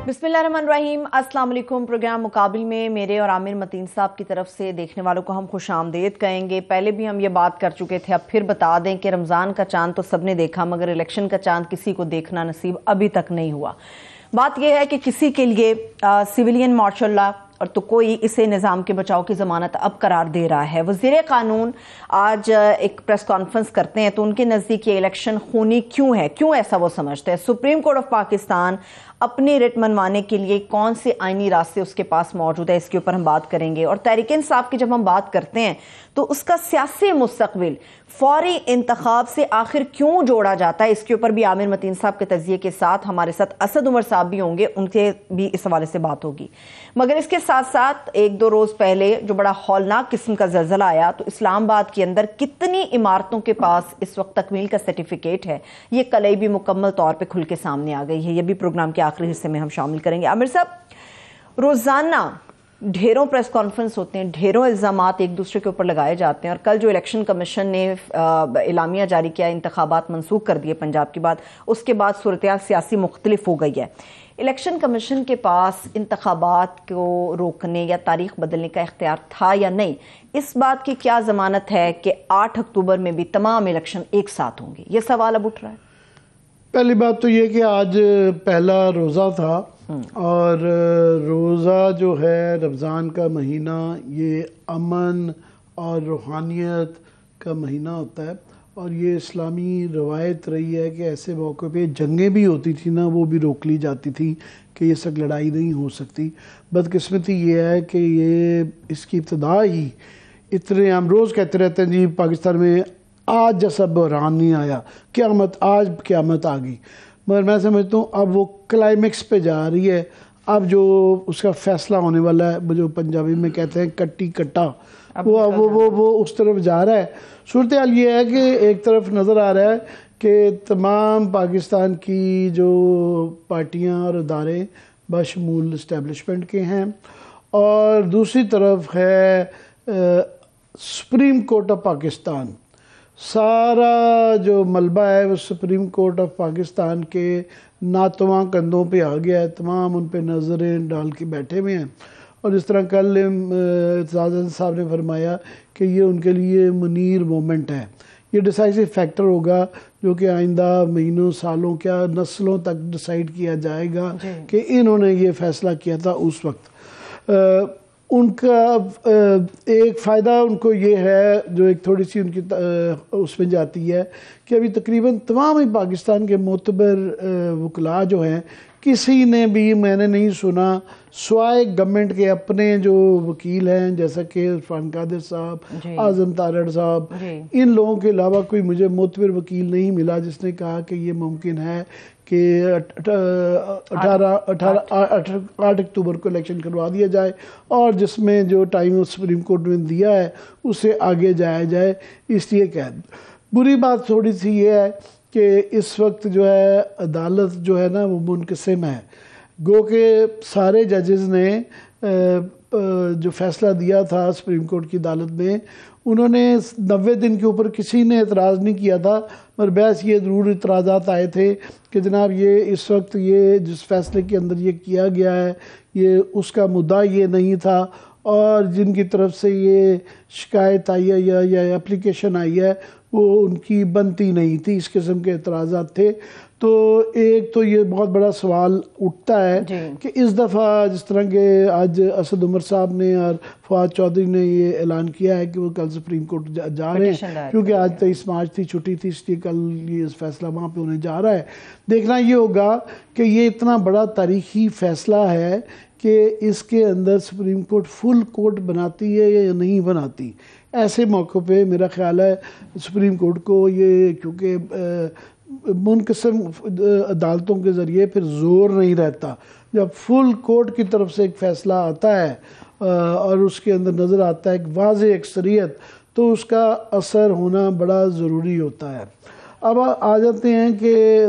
بسم اللہ الرحمن الرحیم، السلام علیکم۔ پروگرام مقابل میں میرے اور عامر متین صاحب کی طرف سے دیکھنے والوں کو ہم خوش آمدید کہیں گے۔ پہلے بھی ہم یہ بات کر چکے تھے، اب پھر بتا دیں کہ رمضان کا چاند تو سب نے دیکھا، مگر الیکشن کا چاند کسی کو دیکھنا نصیب ابھی تک نہیں ہوا۔ بات یہ ہے کہ کسی کے لیے سویلین مارشل لا اور تو کوئی اسے نظام کے بچاؤ کی ضمانت اب قرار دے رہا ہے۔ وزیر قانون آج ایک پریس کانفرنس کرتے ہیں تو ان کے نزدیک یہ الیکشن خونی کیوں ہے، کیوں ایسا وہ سمجھتے ہیں؟ سپریم کورٹ آف پاکستان اپنی رٹ منوانے کے لیے کون سے آئینی راستے اس کے پاس موجود ہے، اس کے اوپر ہم بات کریں گے۔ اور تحریک انصاف کی جب ہم بات کرتے ہیں تو اس کا سیاسی مستقبل فوری انتخاب سے آخر کیوں جوڑا جاتا ہے، اس کے اوپر بھی عامر متین صاحب کے تجزیے کے ساتھ ہمارے ساتھ اسد عمر صاحب بھی ہوں گے، ان کے بھی اس حوالے سے بات ہوگی۔ مگر اس کے ساتھ ساتھ ایک دو روز پہلے جو بڑا ہولناک قسم کا زلزلہ آیا تو اسلام آباد کے اندر کتنی عمارتوں کے پاس اس وقت تکمیل کا سرٹیفکیٹ ہے، یہ کل بھی مکمل طور پہ کھل کے سامنے آ گئی ہے۔ یہ بھی پروگرام کے آخری حصے میں ہم شامل کریں گے۔ عامر صاحب، روزانہ ڈھیروں پریس کانفرنس ہوتے ہیں، ڈھیروں الزامات ایک دوسرے کے اوپر لگائے جاتے ہیں، اور کل جو الیکشن کمیشن نے اعلامیہ جاری کیا، انتخابات منسوخ کر دیے پنجاب کی بعد، اس کے بعد صورتحال سیاسی مختلف ہو گئی ہے۔ الیکشن کمیشن کے پاس انتخابات کو روکنے یا تاریخ بدلنے کا اختیار تھا یا نہیں، اس بات کی کیا ضمانت ہے کہ 8 اکتوبر میں بھی تمام الیکشن ایک ساتھ ہوں گے؟ یہ سوال اب اٹھ رہا ہے۔ پہلی بات تو یہ کہ آج پہلا روزہ تھا، اور روزہ جو ہے رمضان کا مہینہ یہ امن اور روحانیت کا مہینہ ہوتا ہے، اور یہ اسلامی روایت رہی ہے کہ ایسے موقع پہ جنگیں بھی ہوتی تھی نا، وہ بھی روک لی جاتی تھی کہ یہ سب لڑائی نہیں ہو سکتی۔ بدقسمتی یہ ہے کہ یہ اس کی ابتدا ہی اتنے ہم روز کہتے رہتے ہیں جی پاکستان میں آج جیسا بحران نہیں آیا، قیامت آج قیامت آ گئی، مگر میں سمجھتا ہوں اب وہ کلائمیکس پہ جا رہی ہے۔ اب جو اس کا فیصلہ ہونے والا ہے، جو پنجابی میں کہتے ہیں کٹی کٹا، وہ اس طرف جا رہا ہے۔ صورتحال یہ ہے کہ ایک طرف نظر آ رہا ہے کہ تمام پاکستان کی جو پارٹیاں اور ادارے بشمول اسٹیبلشمنٹ کے ہیں، اور دوسری طرف ہے سپریم کورٹ آف پاکستان۔ سارا جو ملبہ ہے وہ سپریم کورٹ آف پاکستان کے ناتواں کندھوں پہ آ گیا ہے، تمام ان پہ نظریں ڈال کے بیٹھے ہوئے ہیں۔ اور اس طرح کل اعتزاز صاحب نے فرمایا کہ یہ ان کے لیے منیر مومنٹ ہے، یہ ڈیسائیسو فیکٹر ہوگا جو کہ آئندہ مہینوں سالوں کیا نسلوں تک ڈیسائیڈ کیا جائے گا کہ انہوں نے یہ فیصلہ کیا تھا اس وقت۔ ان کا ایک فائدہ ان کو یہ ہے جو ایک تھوڑی سی ان کی اس میں جاتی ہے کہ ابھی تقریباً تمام ہی پاکستان کے معتبر وکلاء جو ہیں، کسی نے بھی میں نے نہیں سنا سوائے گورنمنٹ کے اپنے جو وکیل ہیں جیسا کہ عرفان قادر صاحب، اعظم تارڑ صاحب، ان لوگوں کے علاوہ کوئی مجھے معتبر وکیل نہیں ملا جس نے کہا کہ یہ ممکن ہے کہ 8 اکتوبر کو الیکشن کروا دیا جائے، اور جس میں جو ٹائم سپریم کورٹ نے دیا ہے اس سے آگے جایا جائے۔ اس لیے بری بات تھوڑی سی یہ ہے کہ اس وقت جو ہے عدالت جو ہے نا وہ منقسم ہے، گو کہ سارے ججز نے جو فیصلہ دیا تھا سپریم کورٹ کی عدالت میں، انہوں نے 90 دن کے اوپر کسی نے اعتراض نہیں کیا تھا، مگر بحث یہ ضرور اعتراضات آئے تھے کہ جناب یہ اس وقت یہ جس فیصلے کے اندر یہ کیا گیا ہے یہ اس کا مدعا یہ نہیں تھا، اور جن کی طرف سے یہ شکایت آئی ہے یا اپلیکیشن آئی ہے وہ ان کی بنتی نہیں تھی، اس قسم کے اعتراضات تھے۔ تو ایک تو یہ بہت بڑا سوال اٹھتا ہے کہ اس دفعہ جس طرح کہ آج اسد عمر صاحب نے اور فواد چودھری نے یہ اعلان کیا ہے کہ وہ کل سپریم کورٹ جا رہے ہیں، کیونکہ آج 23 مارچ تھی، چھٹی تھی، اس لیے کل یہ فیصلہ وہاں پہ ہونے جا رہا ہے۔ دیکھنا یہ ہوگا کہ یہ اتنا بڑا تاریخی فیصلہ ہے کہ اس کے اندر سپریم کورٹ فل کورٹ بناتی ہے یا نہیں بناتی۔ ایسے موقع پہ میرا خیال ہے سپریم کورٹ کو یہ، کیونکہ منقسم عدالتوں کے ذریعے پھر زور نہیں رہتا، جب فل کورٹ کی طرف سے ایک فیصلہ آتا ہے اور اس کے اندر نظر آتا ہے ایک واضح اکثریت، تو اس کا اثر ہونا بڑا ضروری ہوتا ہے۔ اب آ جاتے ہیں کہ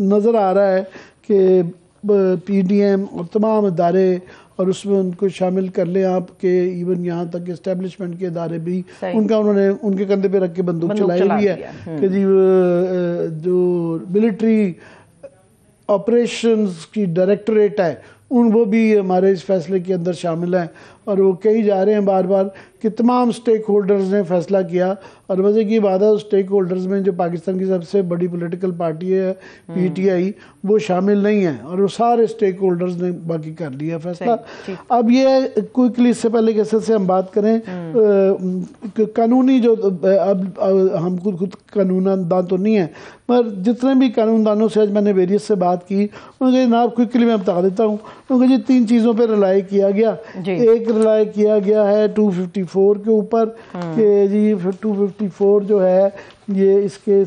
نظر آ رہا ہے کہ پی ڈی ایم اور تمام ادارے، اور اس میں ان کو شامل کر لیں آپ کہ ایون یہاں تک کہ اسٹیبلشمنٹ کے ادارے بھی انہوں نے ان کے کندھے پہ رکھ کے بندوق چلائی بھی ہے کہ جی جو ملٹری آپریشنز کی ڈائریکٹریٹ ہے وہ بھی ہمارے اس فیصلے کے اندر شامل ہیں، اور وہ کہی جا رہے ہیں بار بار کہ تمام سٹیک ہولڈرز نے فیصلہ کیا، اور مزے کی بات ہے اس سٹیک ہولڈرز میں جو پاکستان کی سب سے بڑی پولیٹیکل پارٹی ہے پی ٹی آئی وہ شامل نہیں ہیں، اور وہ سارے سٹیک ہولڈرز نے باقی کر لیا فیصلہ۔ اب یہ کوئکلی اس سے پہلے کہ سے ہم بات کریں قانونی جو اب ہم خود قانون دان تو نہیں ہیں، پر جتنے بھی قانون دانوں سے آج میں نے ویریس سے بات کی انہوں نے جناب کوئکلی میں بتا دیتا ہوں کیونکہ جی 3 چیزوں پہ رلائی کیا گیا۔ ایک رلائی کیا گیا ہے 254 کے اوپر کہ جی 254 جو ہے یہ اس کے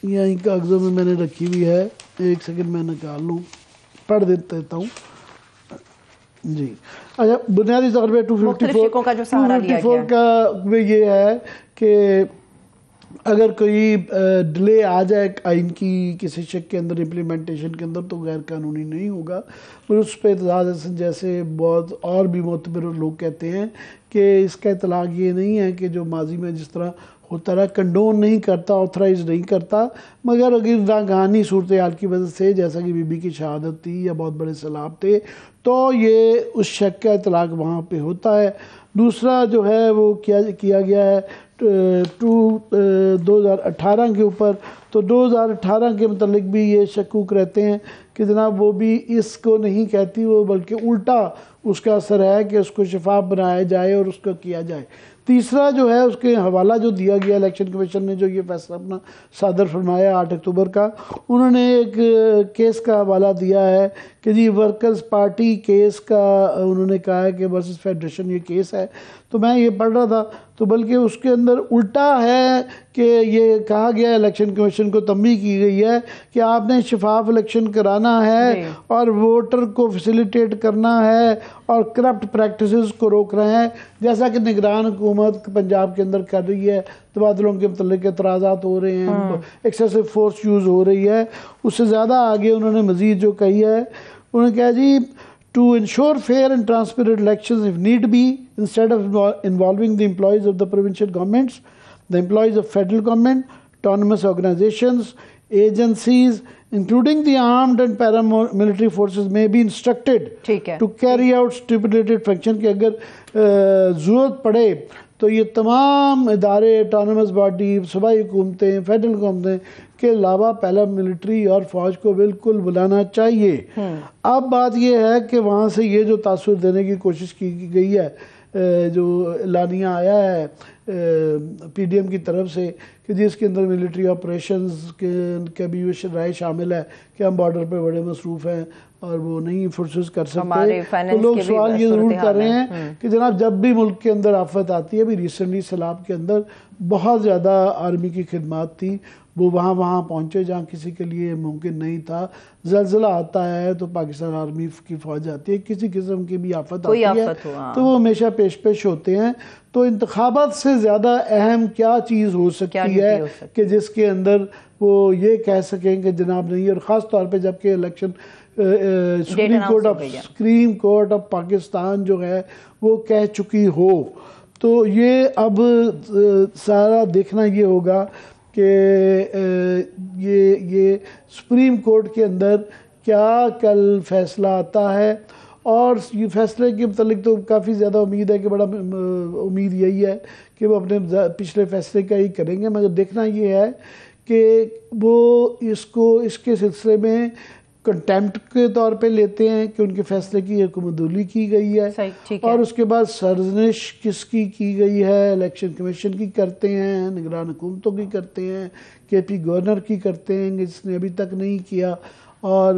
یہیں کاغذوں میں میں نے رکھی ہوئی ہے، ایک سیکنڈ میں نکال لوں پڑھ دیتا ہوں جی۔ اچھا بنیادی طور پہ 254 کا یہ ہے کہ اگر کوئی ڈیلے آ جائے آئین کی کسی شک کے اندر امپلیمنٹیشن کے اندر تو غیر قانونی نہیں ہوگا، اور اس پہ اعتراض جیسے بہت اور بھی معتبر لوگ کہتے ہیں کہ اس کا اطلاق یہ نہیں ہے کہ جو ماضی میں جس طرح ہوتا رہا کنڈون نہیں کرتا، آتھرائز نہیں کرتا، مگر اگر ناگہانی صورتحال کی وجہ سے جیسا کہ بی بی کی شہادت تھی یا بہت بڑے سیلاب تھے تو یہ اس شک کا اطلاق وہاں پہ ہوتا ہے۔ دوسرا جو ہے وہ کیا گیا ہے 2018 کے اوپر، تو 2018 کے متعلق بھی یہ شکوک رہتے ہیں کہ جناب وہ بھی اس کو نہیں کہتی، وہ بلکہ الٹا اس کا اثر ہے کہ اس کو شفاف بنایا جائے اور اس کو کیا جائے۔ تیسرا جو ہے اس کے حوالہ جو دیا گیا الیکشن کمیشن نے جو یہ فیصلہ اپنا صادر فرمایا 8 اکتوبر کا، انہوں نے ایک کیس کا حوالہ دیا ہے کہ جی ورکرز پارٹی کیس کا انہوں نے کہا ہے کہ ورسز فیڈریشن یہ کیس ہے، تو میں یہ پڑھ رہا تھا تو بلکہ اس کے اندر الٹا ہے کہ یہ کہا گیا الیکشن کمیشن کو تنبیہ کی گئی ہے کہ آپ نے شفاف الیکشن کرانا ہے اور ووٹر کو فیسیلیٹیٹ کرنا ہے اور کرپٹ پریکٹسز کو روک رہے ہیں، جیسا کہ نگران حکومت پنجاب کے اندر کر رہی ہے، تبادلوں کے متعلق اعتراضات ہو رہے ہیں، ایکسیسو فورس یوز ہو رہی ہے۔ اس سے زیادہ آگے انہوں نے مزید جو کہی ہے انہوں نے کہا جی to ensure fair and transparent elections if need be, instead of involving the employees of the provincial governments, the employees of federal government, autonomous organizations, agencies, including the armed and paramilitary forces may be instructed to carry out stipulated function کہ اگر ضرورت پڑے تو یہ تمام ادارے autonomous body صوبائی حکومتیں فیڈرل حکومتیں کے علاوہ پہلا ملٹری اور فوج کو بالکل بلانا چاہیے۔ اب بات یہ ہے کہ وہاں سے یہ جو تاثر دینے کی کوشش کی گئی ہے جو اعلانیہ آیا ہے پی ڈی ایم کی طرف سے کہ جس کے اندر ملٹری آپریشنز کے بھی رائے شامل ہے کہ ہم بارڈر پہ بڑے مصروف ہیں اور وہ نہیں فورسز کر سکتے، تو لوگ سوال یہ ضرور کر رہے ہیں کہ جناب جب بھی ملک کے اندر آفت آتی ہے، ابھی ریسنٹلی سیلاب کے اندر بہت زیادہ آرمی کی خدمات تھی، وہ وہاں پہنچے جہاں کسی کے لیے ممکن نہیں تھا، زلزلہ آتا ہے تو پاکستان آرمی کی فوج آتی ہے، کسی قسم کی بھی آفت آتی ہے تو وہ ہمیشہ پیش ہوتے ہیں۔ تو انتخابات سے زیادہ اہم کیا چیز ہو سکتی ہے کہ جس کے اندر وہ یہ کہہ سکیں کہ جناب نہیں، اور خاص طور پہ جبکہ election supreme court of Pakistan جو ہے وہ کہہ چکی ہو، تو یہ اب سارا دیکھنا یہ ہوگا کہ یہ سپریم کورٹ کے اندر کیا کل فیصلہ آتا ہے، اور یہ فیصلے کے متعلق تو کافی زیادہ امید ہے کہ بڑا امید یہی ہے کہ وہ اپنے پچھلے فیصلے کا ہی کریں گے، مگر دیکھنا یہ ہے کہ وہ اس کے سلسلے میں کنٹیمپٹ کے طور پہ لیتے ہیں کہ ان کے فیصلے کی حکومتولی کی گئی ہے، اور اس کے بعد سرزنش کس کی گئی ہے، الیکشن کمیشن کی کرتے ہیں، نگران حکومتوں کی کرتے ہیں، کے پی گورنر کی کرتے ہیں جس نے ابھی تک نہیں کیا، اور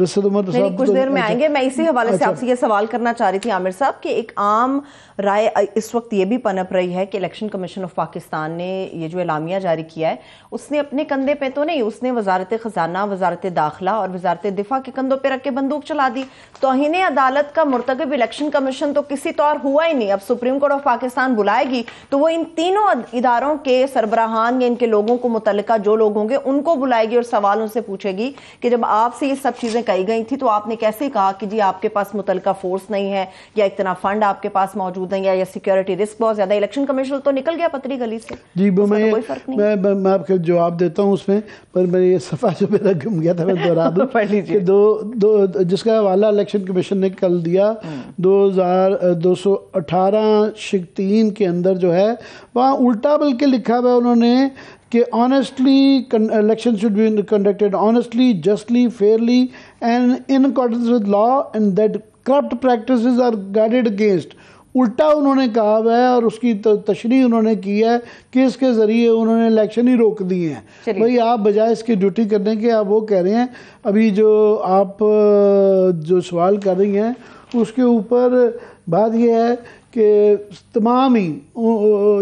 رسد عمر صاحب کچھ دیر میں آئیں گے۔ میں اسی حوالے سے آپ سے یہ سوال کرنا چاہ رہی تھی عامر صاحب کہ ایک عام رائے اس وقت یہ بھی پنپ رہی ہے کہ الیکشن کمیشن آف پاکستان نے یہ جو اعلامیہ جاری کیا ہے اس نے اپنے کندھے پہ تو نہیں، اس نے وزارت خزانہ، وزارت داخلہ اور وزارت دفاع کے کندھوں پہ رکھ کے بندوق چلا دی۔ توہین عدالت کا مرتکب الیکشن کمیشن تو کسی طور ہوا ہی نہیں، اب سپریم کورٹ آف پاکستان بلائے گی تو وہ ان تینوں اداروں کے سربراہان یا ان کے لوگوں کو متعلقہ جو لوگ ہوں گے ان کو بلائے گی اور سوال ان سے پوچھے گی کہ جب آپ سے یہ سب چیزیں کہی گئی تھی تو آپ نے کیسے کہا کہ جی آپ کے پاس متعلقہ فورس نہیں ہے یا اتنا فنڈ آپ کے پاس موجود ہے یا سیکیورٹی رسک بہت زیادہ؟ الیکشن کمیشن تو نکل گیا پتری گلی سے. جی میں آپ کو جواب دیتا ہوں اس میں، پر میں یہ صفحہ جو میرا گم گیا تھا میں دوہرا دوں کہ دو جس کا حوالہ الیکشن کمیشن نے کل دیا 2218/3 کے اندر جو ہے وہاں الٹا بلکہ لکھا ہوا ہے انہوں نے کہ honestly election should be conducted honestly, justly, fairly and in accordance with law and that corrupt practices are guarded against. الٹا انہوں نے کہا ہوا ہے اور اس کی تشریح انہوں نے کی ہے کہ اس کے ذریعے انہوں نے الیکشن ہی روک دیے ہیں. بھئی آپ بجائے اس کی ڈیوٹی کرنے کے آپ وہ کہہ رہے ہیں. ابھی جو آپ جو سوال کر رہی ہیں اس کے اوپر بات یہ ہے کہ تمام ہی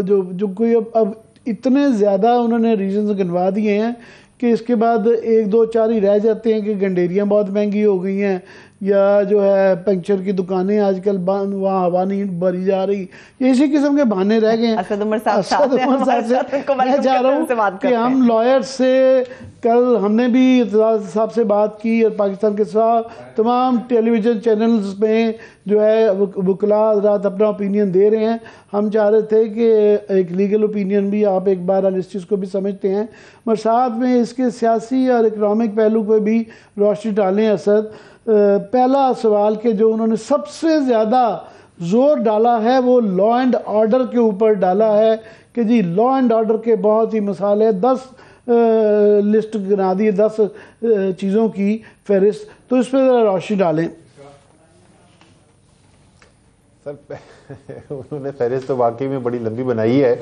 جو کوئی اب اتنے زیادہ انہوں نے ریزنز گنوا دیے ہیں کہ اس کے بعد 1-2-4 ہی رہ جاتے ہیں کہ گنڈیریاں بہت مہنگی ہو گئی ہیں یا جو ہے پنکچر کی دکانیں آج کل وہاں ہوا نہیں بھری جا رہی. یہ اسی قسم کے بہانے رہ گئے ہیں. اسد عمر صاحب میں چاہ رہا ہوں کہ ہم لائر سے کل ہم نے بھی اعتزاز صاحب سے بات کی اور پاکستان کے ساتھ تمام ٹیلی ویژن چینلز میں جو ہے وکلاء حضرات اپنا اوپینین دے رہے ہیں. ہم چاہ رہے تھے کہ ایک لیگل اوپینین بھی آپ ایک بار اس چیز کو بھی سمجھتے ہیں مگر ساتھ میں اس کے سیاسی اور اکنامک پہلو پہ بھی روشنی ڈالیں. اسد پہلا سوال کہ جو انہوں نے سب سے زیادہ زور ڈالا ہے وہ لا اینڈ آرڈر کے اوپر ڈالا ہے کہ جی لا اینڈ آرڈر کے بہت ہی مسائل ہے. 10 لسٹ گنا دی 10 چیزوں کی فہرست. تو اس پہ ذرا روشنی ڈالیں. سر انہوں نے فہرست تو واقعی میں بڑی لمبی بنائی ہے،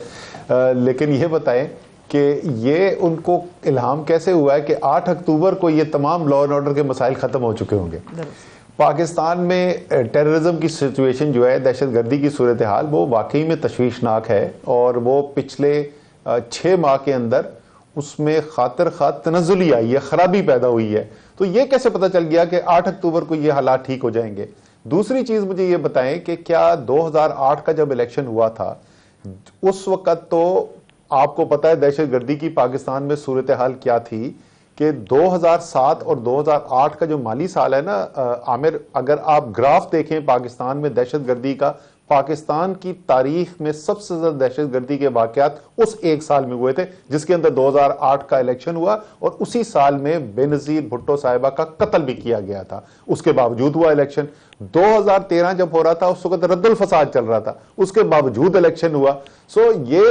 لیکن یہ بتائیں کہ یہ ان کو الہام کیسے ہوا ہے کہ 8 اکتوبر کو یہ تمام لا اینڈ آرڈر کے مسائل ختم ہو چکے ہوں گے؟ پاکستان میں ٹیررزم کی سچویشن جو ہے، دہشت گردی کی صورتحال، وہ واقعی میں تشویشناک ہے اور وہ پچھلے 6 ماہ کے اندر اس میں خاطر خواہ تنزلی آئی ہے، خرابی پیدا ہوئی ہے. تو یہ کیسے پتہ چل گیا کہ 8 اکتوبر کو یہ حالات ٹھیک ہو جائیں گے؟ دوسری چیز مجھے یہ بتائیں کہ کیا 2008 کا جب الیکشن ہوا تھا اس وقت تو آپ کو پتہ ہے دہشت گردی کی پاکستان میں صورتحال کیا تھی کہ 2007 اور 2008 کا جو مالی سال ہے نا عامر، اگر آپ گراف دیکھیں پاکستان میں دہشت گردی کا، پاکستان کی تاریخ میں سب سے زیادہ دہشت گردی کے واقعات اس ایک سال میں ہوئے تھے جس کے اندر 2008 کا الیکشن ہوا اور اسی سال میں بے نظیر بھٹو صاحبہ کا قتل بھی کیا گیا تھا. اس کے باوجود ہوا الیکشن. 2013 جب ہو رہا تھا اس وقت رد الفساد چل رہا تھا، اس کے باوجود الیکشن ہوا. سو یہ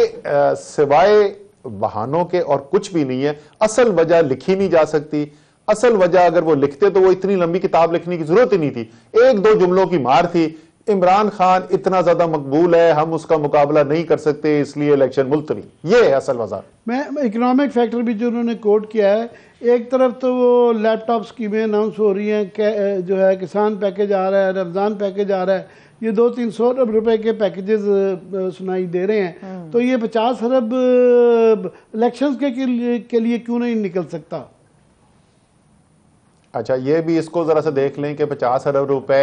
سوائے بہانوں کے اور کچھ بھی نہیں ہے. اصل وجہ لکھی نہیں جا سکتی. اصل وجہ اگر وہ لکھتے تو وہ اتنی لمبی کتاب لکھنے کی ضرورت ہی نہیں تھی. 1-2 جملوں کی مار تھی. عمران خان اتنا زیادہ مقبول ہے، ہم اس کا مقابلہ نہیں کر سکتے، اس لیے الیکشن ملتوی. یہ ہے اصل وجہ. میں اکنامک فیکٹر بھی جو انہوں نے کوٹ کیا ہے، ایک طرف تو وہ لیپ ٹاپ اسکیمیں اناؤنس ہو رہی ہیں کہ جو ہے کسان پیکج آ رہا ہے، رمضان پیکج آ رہا ہے، یہ 200-300 ارب روپے کے پیکجز سنائی دے رہے ہیں. تو یہ 50 ارب الیکشنز کے لیے کیوں نہیں نکل سکتا؟ اچھا یہ بھی اس کو ذرا سا دیکھ لیں کہ 50 ارب روپے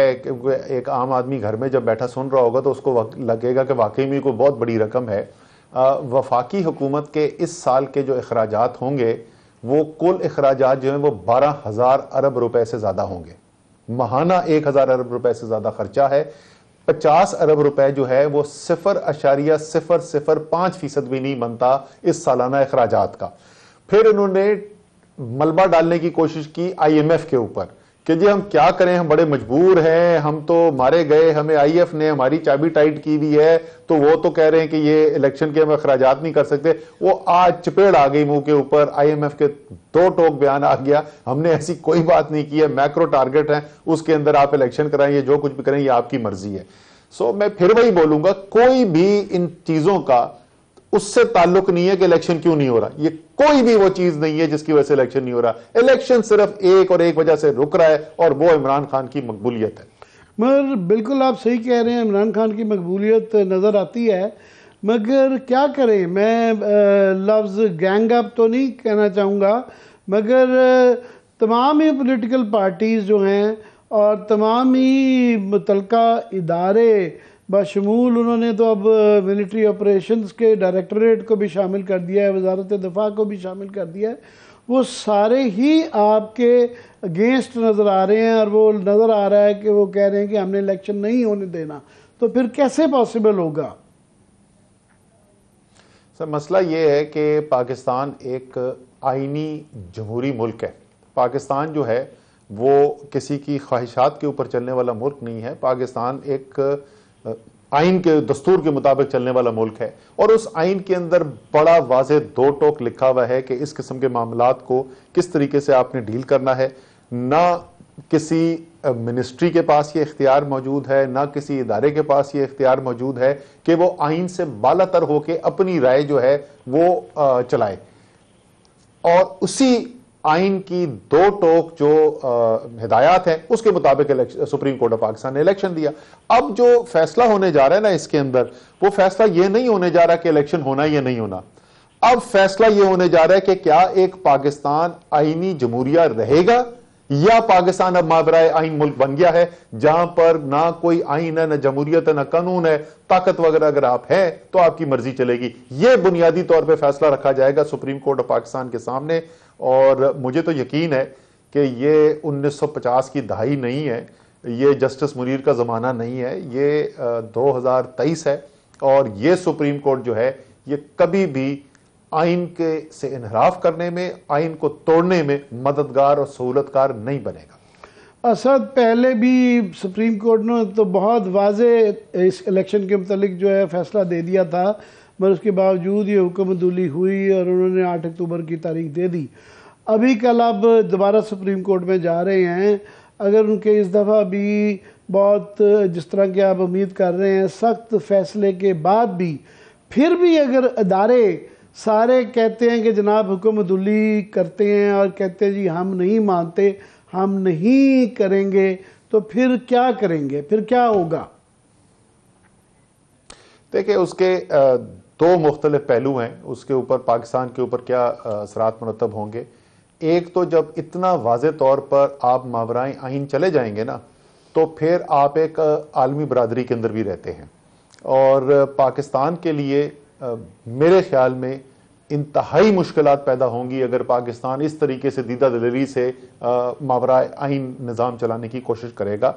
ایک عام آدمی گھر میں جب بیٹھا سن رہا ہوگا تو اس کو لگے گا کہ واقعی میں کوئی بہت بڑی رقم ہے. وفاقی حکومت کے اس سال کے جو اخراجات ہوں گے وہ کل اخراجات جو ہیں وہ 12,000 ارب روپے سے زیادہ ہوں گے. ماہانہ 1,000 ارب روپے سے زیادہ خرچہ ہے. 50 ارب روپے جو ہے وہ 0.005% بھی نہیں بنتا اس سالانہ اخراجات کا. پھر انہوں نے ملبہ ڈالنے کی کوشش کی IMF کے اوپر کہ جی ہم کیا کریں، ہم بڑے مجبور ہیں، ہم تو مارے گئے، ہمیں IMF نے ہماری چابی ٹائٹ کی ہوئی ہے، تو وہ تو کہہ رہے ہیں کہ یہ الیکشن کے ہم اخراجات نہیں کر سکتے. وہ آج چپیڑ آ گئی منہ کے اوپر. IMF کے 2 ٹوک بیان آ گیا، ہم نے ایسی کوئی بات نہیں کی ہے، میکرو ٹارگٹ ہیں، اس کے اندر آپ الیکشن کرائیں، یہ جو کچھ بھی کریں یہ آپ کی مرضی ہے. سو میں پھر وہی بولوں گا، کوئی بھی ان چیزوں کا اس سے تعلق نہیں ہے کہ الیکشن کیوں نہیں ہو رہا. یہ کوئی بھی وہ چیز نہیں ہے جس کی وجہ سے الیکشن نہیں ہو رہا. الیکشن صرف ایک اور ایک وجہ سے رک رہا ہے اور وہ عمران خان کی مقبولیت ہے. مگر بالکل آپ صحیح کہہ رہے ہیں، عمران خان کی مقبولیت نظر آتی ہے، مگر کیا کریں. میں لفظ گینگ اپ تو نہیں کہنا چاہوں گا، مگر تمام ہی پولیٹیکل پارٹیز جو ہیں اور تمام ہی متعلقہ ادارے بشمول، انہوں نے تو اب ملٹری آپریشنز کے ڈائریکٹوریٹ کو بھی شامل کر دیا ہے، وزارت دفاع کو بھی شامل کر دیا ہے. وہ سارے ہی آپ کے اگینسٹ نظر آ رہے ہیں، اور وہ نظر آ رہا ہے کہ وہ کہہ رہے ہیں کہ ہم نے الیکشن نہیں ہونے دینا، تو پھر کیسے پاسبل ہوگا؟ سر مسئلہ یہ ہے کہ پاکستان ایک آئینی جمہوری ملک ہے. پاکستان جو ہے وہ کسی کی خواہشات کے اوپر چلنے والا ملک نہیں ہے. پاکستان ایک آئین کے دستور کے مطابق چلنے والا ملک ہے، اور اس آئین کے اندر بڑا واضح دو ٹوک لکھا ہوا ہے کہ اس قسم کے معاملات کو کس طریقے سے آپ نے ڈیل کرنا ہے. نہ کسی منسٹری کے پاس یہ اختیار موجود ہے، نہ کسی ادارے کے پاس یہ اختیار موجود ہے کہ وہ آئین سے بالا تر ہو کے اپنی رائے جو ہے وہ چلائے. اور اسی آئین کی دو ٹوک جو ہدایات ہیں اس کے مطابق سپریم کورٹ آف پاکستان نے الیکشن دیا. اب جو فیصلہ ہونے جا رہا ہے نا اس کے اندر، وہ فیصلہ یہ نہیں ہونے جا رہا کہ الیکشن ہونا یا نہیں ہونا. اب فیصلہ یہ ہونے جا رہا ہے کہ کیا ایک پاکستان آئینی جمہوریہ رہے گا، یا پاکستان اب مابرائے آئین ملک بن گیا ہے جہاں پر نہ کوئی آئین ہے، نہ جمہوریت ہے، نہ قانون ہے. طاقت وغیرہ اگر آپ ہیں تو آپ کی مرضی چلے گی. یہ بنیادی طور پہ فیصلہ رکھا جائے گا سپریم کورٹ آف پاکستان کے سامنے. اور مجھے تو یقین ہے کہ یہ 1950 کی دہائی نہیں ہے، یہ جسٹس منیر کا زمانہ نہیں ہے، یہ 2023 ہے. اور یہ سپریم کورٹ جو ہے یہ کبھی بھی آئین کے سے انحراف کرنے میں، آئین کو توڑنے میں مددگار اور سہولت کار نہیں بنے گا. اسد، پہلے بھی سپریم کورٹ نے تو بہت واضح اس الیکشن کے متعلق جو ہے فیصلہ دے دیا تھا، مگر اس کے باوجود یہ حکم عدولی ہوئی اور انہوں نے 8 اکتوبر کی تاریخ دے دی. ابھی کل اب دوبارہ سپریم کورٹ میں جا رہے ہیں. اگر ان کے اس دفعہ بھی بہت جس طرح کہ آپ امید کر رہے ہیں سخت فیصلے کے بعد بھی پھر بھی اگر ادارے سارے کہتے ہیں کہ جناب حکم عدولی کرتے ہیں اور کہتے ہیں جی ہم نہیں مانتے، ہم نہیں کریں گے، تو پھر کیا کریں گے؟ پھر کیا ہوگا؟ دیکھیں اس کے دو مختلف پہلو ہیں، اس کے اوپر پاکستان کے اوپر کیا اثرات مرتب ہوں گے. ایک تو جب اتنا واضح طور پر آپ ماورائے آئین چلے جائیں گے نا، تو پھر آپ ایک عالمی برادری کے اندر بھی رہتے ہیں. اور پاکستان کے لیے میرے خیال میں انتہائی مشکلات پیدا ہوں گی اگر پاکستان اس طریقے سے دیدہ دلری سے ماورائے آئین نظام چلانے کی کوشش کرے گا.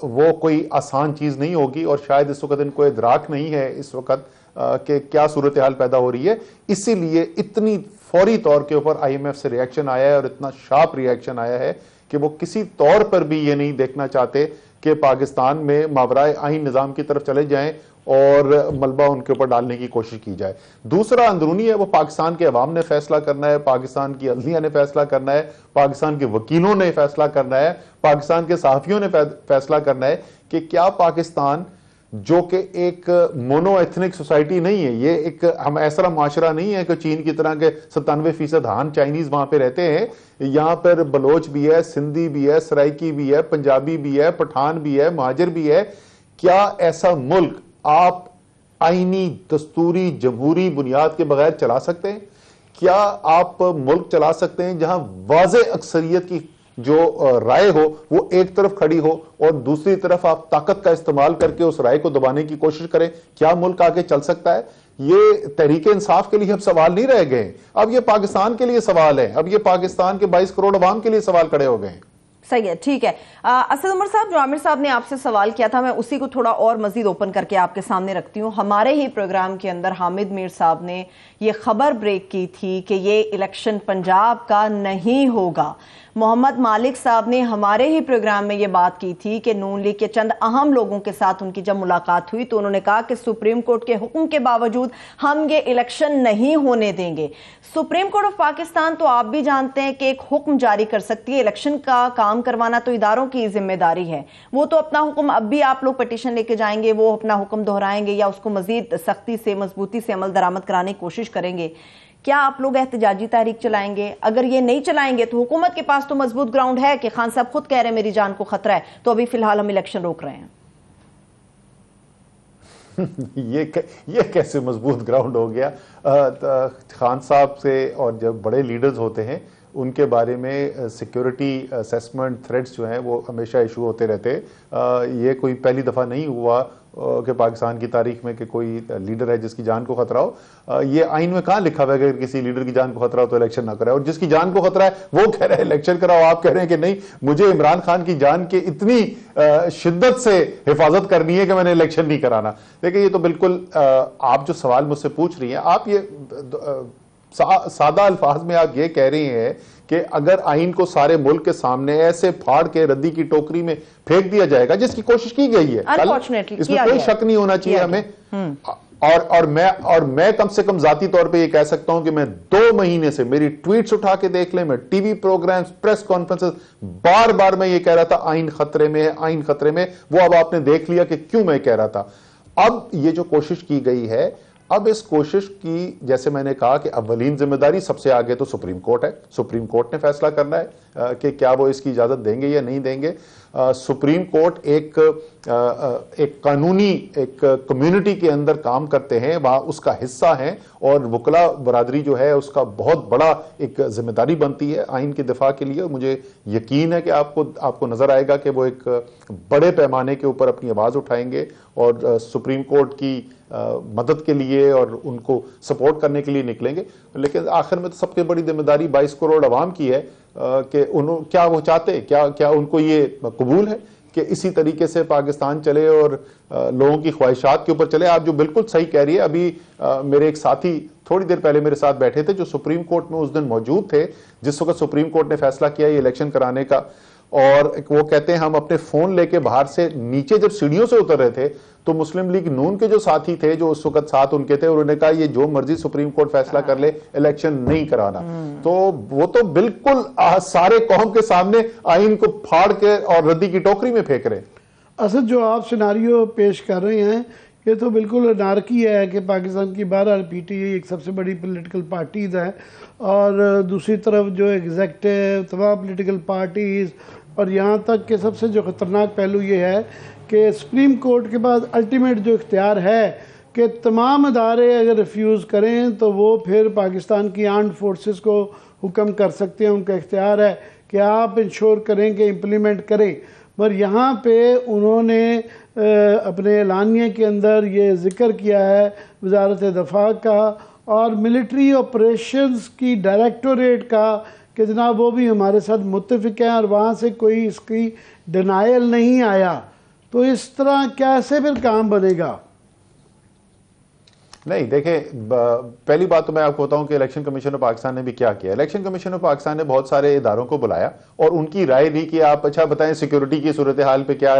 وہ کوئی آسان چیز نہیں ہوگی، اور شاید اس وقت ان کو ادراک نہیں ہے اس وقت کہ کیا صورتحال پیدا ہو رہی ہے. اسی لیے اتنی فوری طور کے اوپر آئی ایم ایف سے ریاکشن آیا ہے، اور اتنا شارپ ریاکشن آیا ہے کہ وہ کسی طور پر بھی یہ نہیں دیکھنا چاہتے کہ پاکستان میں ماورائے آئین نظام کی طرف چلے جائیں اور ملبہ ان کے اوپر ڈالنے کی کوشش کی جائے. دوسرا اندرونی ہے، وہ پاکستان کے عوام نے فیصلہ کرنا ہے، پاکستان کی عدلیہ نے فیصلہ کرنا ہے، پاکستان کے وکیلوں نے فیصلہ کرنا ہے، پاکستان کے صحافیوں نے فیصلہ کرنا ہے کہ کیا پاکستان جو کہ ایک مونو ایتھنک سوسائٹی نہیں ہے، یہ ایک ہم ایسا معاشرہ نہیں ہے کہ چین کی طرح کے 97% ہان چائنیز وہاں پہ رہتے ہیں. یہاں پر بلوچ بھی ہے، سندھی بھی ہے، سرائکی بھی ہے، پنجابی بھی ہے، پٹھان بھی ہے، مہاجر بھی ہے. کیا ایسا ملک آپ آئینی دستوری جمہوری بنیاد کے بغیر چلا سکتے ہیں؟ کیا آپ ملک چلا سکتے ہیں جہاں واضح اکثریت کی جو رائے ہو وہ ایک طرف کھڑی ہو اور دوسری طرف آپ طاقت کا استعمال کر کے اس رائے کو دبانے کی کوشش کریں؟ کیا ملک آگے چل سکتا ہے؟ یہ تحریک انصاف کے لیے اب سوال نہیں رہ گئے، اب یہ پاکستان کے لیے سوال ہے، اب یہ پاکستان کے 22 کروڑ عوام کے لیے سوال کھڑے ہو گئے ہیں. صحیح ہے، ٹھیک ہے. اسد عمر صاحب، جو عامر صاحب نے آپ سے سوال کیا تھا میں اسی کو تھوڑا اور مزید اوپن کر کے آپ کے سامنے رکھتی ہوں. ہمارے ہی پروگرام کے اندر حامد میر صاحب نے یہ خبر بریک کی تھی کہ یہ الیکشن پنجاب کا نہیں ہوگا. محمد مالک صاحب نے ہمارے ہی پروگرام میں یہ بات کی تھی کہ نون لیگ کے چند اہم لوگوں کے ساتھ ان کی جب ملاقات ہوئی تو انہوں نے کہا کہ سپریم کورٹ کے حکم کے باوجود ہم یہ الیکشن نہیں ہونے دیں گے. سپریم کورٹ آف پاکستان تو آپ بھی جانتے ہیں کہ ایک حکم جاری کر سکتی ہے، الیکشن کا کام کروانا تو اداروں کی ذمہ داری ہے. وہ تو اپنا حکم، اب بھی آپ لوگ پٹیشن لے کے جائیں گے، وہ اپنا حکم دہرائیں گے یا اس کو مزید سختی سے مضبوطی سے عمل درآمد کرانے کی کوشش کریں گے. کیا آپ لوگ احتجاجی تحریک چلائیں گے؟ اگر یہ نہیں چلائیں گے تو حکومت کے پاس تو مضبوط گراؤنڈ ہے کہ خان صاحب خود کہہ رہے ہیں میری جان کو خطرہ ہے، تو ابھی فی الحال ہم الیکشن روک رہے ہیں. یہ کیسے مضبوط گراؤنڈ ہو گیا؟ خان صاحب سے اور جب بڑے لیڈرز ہوتے ہیں ان کے بارے میں سیکیورٹی اسیسمنٹ تھریٹس جو ہیں وہ ہمیشہ ایشو ہوتے رہتے. یہ کوئی پہلی دفعہ نہیں ہوا کہ پاکستان کی تاریخ میں کہ کوئی لیڈر ہے جس کی جان کو خطرہ ہو. یہ آئین میں کہاں لکھا ہوا ہے کہ اگر کسی لیڈر کی جان کو خطرہ ہو تو الیکشن نہ کرے, اور جس کی جان کو خطرہ ہے وہ کہہ رہے ہیں الیکشن کراؤ, آپ کہہ رہے ہیں کہ نہیں مجھے عمران خان کی جان کی اتنی شدت سے حفاظت کرنی ہے کہ میں نے الیکشن نہیں کرانا. دیکھیں یہ تو بالکل آپ جو سوال مجھ سے پوچھ رہی ہیں, آپ یہ سادہ الفاظ میں آپ یہ کہہ رہی ہیں کہ اگر آئین کو سارے ملک کے سامنے ایسے پھاڑ کے ردی کی ٹوکری میں پھینک دیا جائے گا, جس کی کوشش کی گئی ہے, اس میں کوئی شک نہیں ہونا چاہیے ہمیں. اور میں کم سے کم ذاتی طور پہ یہ کہہ سکتا ہوں کہ میں 2 مہینے سے میری ٹویٹس اٹھا کے دیکھ لیں, میں TV programmes, press conferences, بار بار میں یہ کہہ رہا تھا آئین خطرے میں ہے, آئین خطرے میں. وہ اب آپ نے دیکھ لیا کہ کیوں میں کہہ رہا تھا. اب یہ جو کوشش کی گئی ہے, اب اس کوشش کی جیسے میں نے کہا کہ اولین ذمہ داری سب سے آگے تو سپریم کورٹ ہے. سپریم کورٹ نے فیصلہ کرنا ہے کہ کیا وہ اس کی اجازت دیں گے یا نہیں دیں گے. سپریم کورٹ ایک قانونی ایک کمیونٹی کے اندر کام کرتے ہیں, وہاں اس کا حصہ ہیں, اور وکلا برادری جو ہے اس کا بہت بڑا ایک ذمہ داری بنتی ہے آئین کے دفاع کے لیے. مجھے یقین ہے کہ آپ کو نظر آئے گا کہ وہ ایک بڑے پیمانے کے اوپر اپنی آواز اٹھائیں گے اور سپریم کورٹ کی مدد کے لیے اور ان کو سپورٹ کرنے کے لیے نکلیں گے. لیکن آخر میں تو سب سے بڑی ذمہ داری 22 کروڑ عوام کی ہے کہ کیا وہ چاہتے, کیا ان کو یہ قبول ہے کہ اسی طریقے سے پاکستان چلے اور لوگوں کی خواہشات کے اوپر چلے. آپ جو بالکل صحیح کہہ رہی ہے, ابھی میرے ایک ساتھی تھوڑی دیر پہلے میرے ساتھ بیٹھے تھے جو سپریم کورٹ میں اس دن موجود تھے جس وقت سپریم کورٹ نے فیصلہ کیا یہ الیکشن کرانے کا, اور وہ کہتے ہیں ہم اپنے فون لے کے باہر سے نیچے جب سیڑھیوں سے اتر رہے تھے تو مسلم لیگ نون کے جو ساتھی تھے جو اس وقت ساتھ ان کے تھے, انہوں نے کہا یہ جو مرضی سپریم کورٹ فیصلہ کر لے الیکشن نہیں کرانا. تو وہ تو بالکل سارے قوم کے سامنے آئین کو پھاڑ کے اور ردی کی ٹوکری میں پھینک رہے. اصل جو آپ سیناریو پیش کر رہے ہیں یہ تو بالکل انارکی ہے کہ پاکستان کی بہرحال پی ٹی آئی ایک سب سے بڑی پولیٹیکل پارٹیز ہے, اور دوسری طرف جو ایگزیکٹو تمام پولیٹیکل پارٹیز, اور یہاں تک کہ سب سے جو خطرناک پہلو یہ ہے کہ سپریم کورٹ کے بعد الٹیمیٹ جو اختیار ہے کہ تمام ادارے اگر ریفیوز کریں تو وہ پھر پاکستان کی آرمڈ فورسز کو حکم کر سکتے ہیں, ان کا اختیار ہے کہ آپ انشور کریں کہ امپلیمنٹ کریں. مگر یہاں پہ انہوں نے اپنے اعلانیے کے اندر یہ ذکر کیا ہے وزارت دفاع کا اور ملٹری آپریشنز کی ڈائریکٹوریٹ کا کہ جناب وہ بھی ہمارے ساتھ متفق ہیں, اور وہاں سے کوئی اس کی ڈینائل نہیں آیا. تو اس طرح کیسے پھر کام بنے گا؟ نہیں دیکھیں, پہلی بات تو میں آپ کو بتاؤں کہ الیکشن کمیشن آف پاکستان نے بھی کیا کیا. الیکشن کمیشن آف پاکستان نے بہت سارے اداروں کو بلایا اور ان کی رائے لی کہ آپ اچھا بتائیں سیکیورٹی کی صورتحال پہ کیا